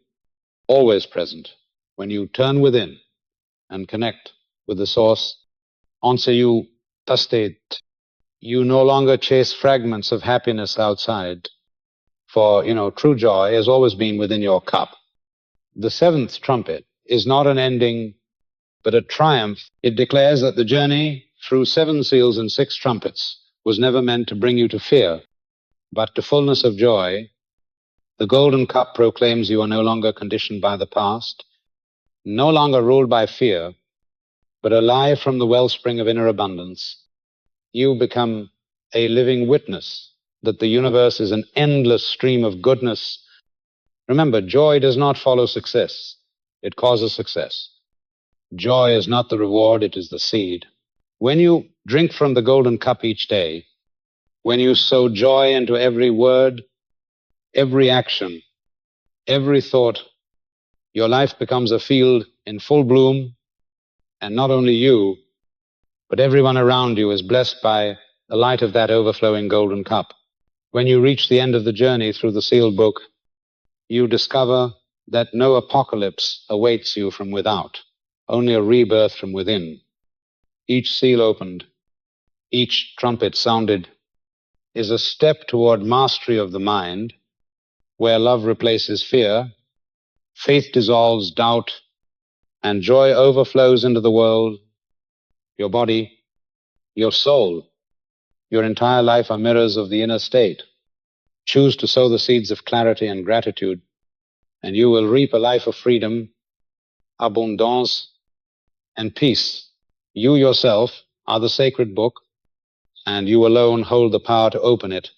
always present, when you turn within and connect with the source. Once you tasted, you no longer chase fragments of happiness outside. For, true joy has always been within your cup. The seventh trumpet is not an ending, but a triumph. It declares that the journey through 7 seals and 6 trumpets was never meant to bring you to fear, but to fullness of joy. The Golden Cup proclaims you are no longer conditioned by the past, no longer ruled by fear, but alive from the wellspring of inner abundance. You become a living witness that the universe is an endless stream of goodness. Remember, joy does not follow success. It causes success. Joy is not the reward, it is the seed. When you drink from the Golden Cup each day, when you sow joy into every word, every action, every thought, your life becomes a field in full bloom, and not only you, but everyone around you is blessed by the light of that overflowing Golden Cup. When you reach the end of the journey through the sealed book, you discover that no apocalypse awaits you from without, only a rebirth from within. Each seal opened, each trumpet sounded, is a step toward mastery of the mind, where love replaces fear, faith dissolves doubt, and joy overflows into the world. Your body, your soul, your entire life are mirrors of the inner state. Choose to sow the seeds of clarity and gratitude, and you will reap a life of freedom, abundance, and peace. You yourself are the sacred book, and you alone hold the power to open it.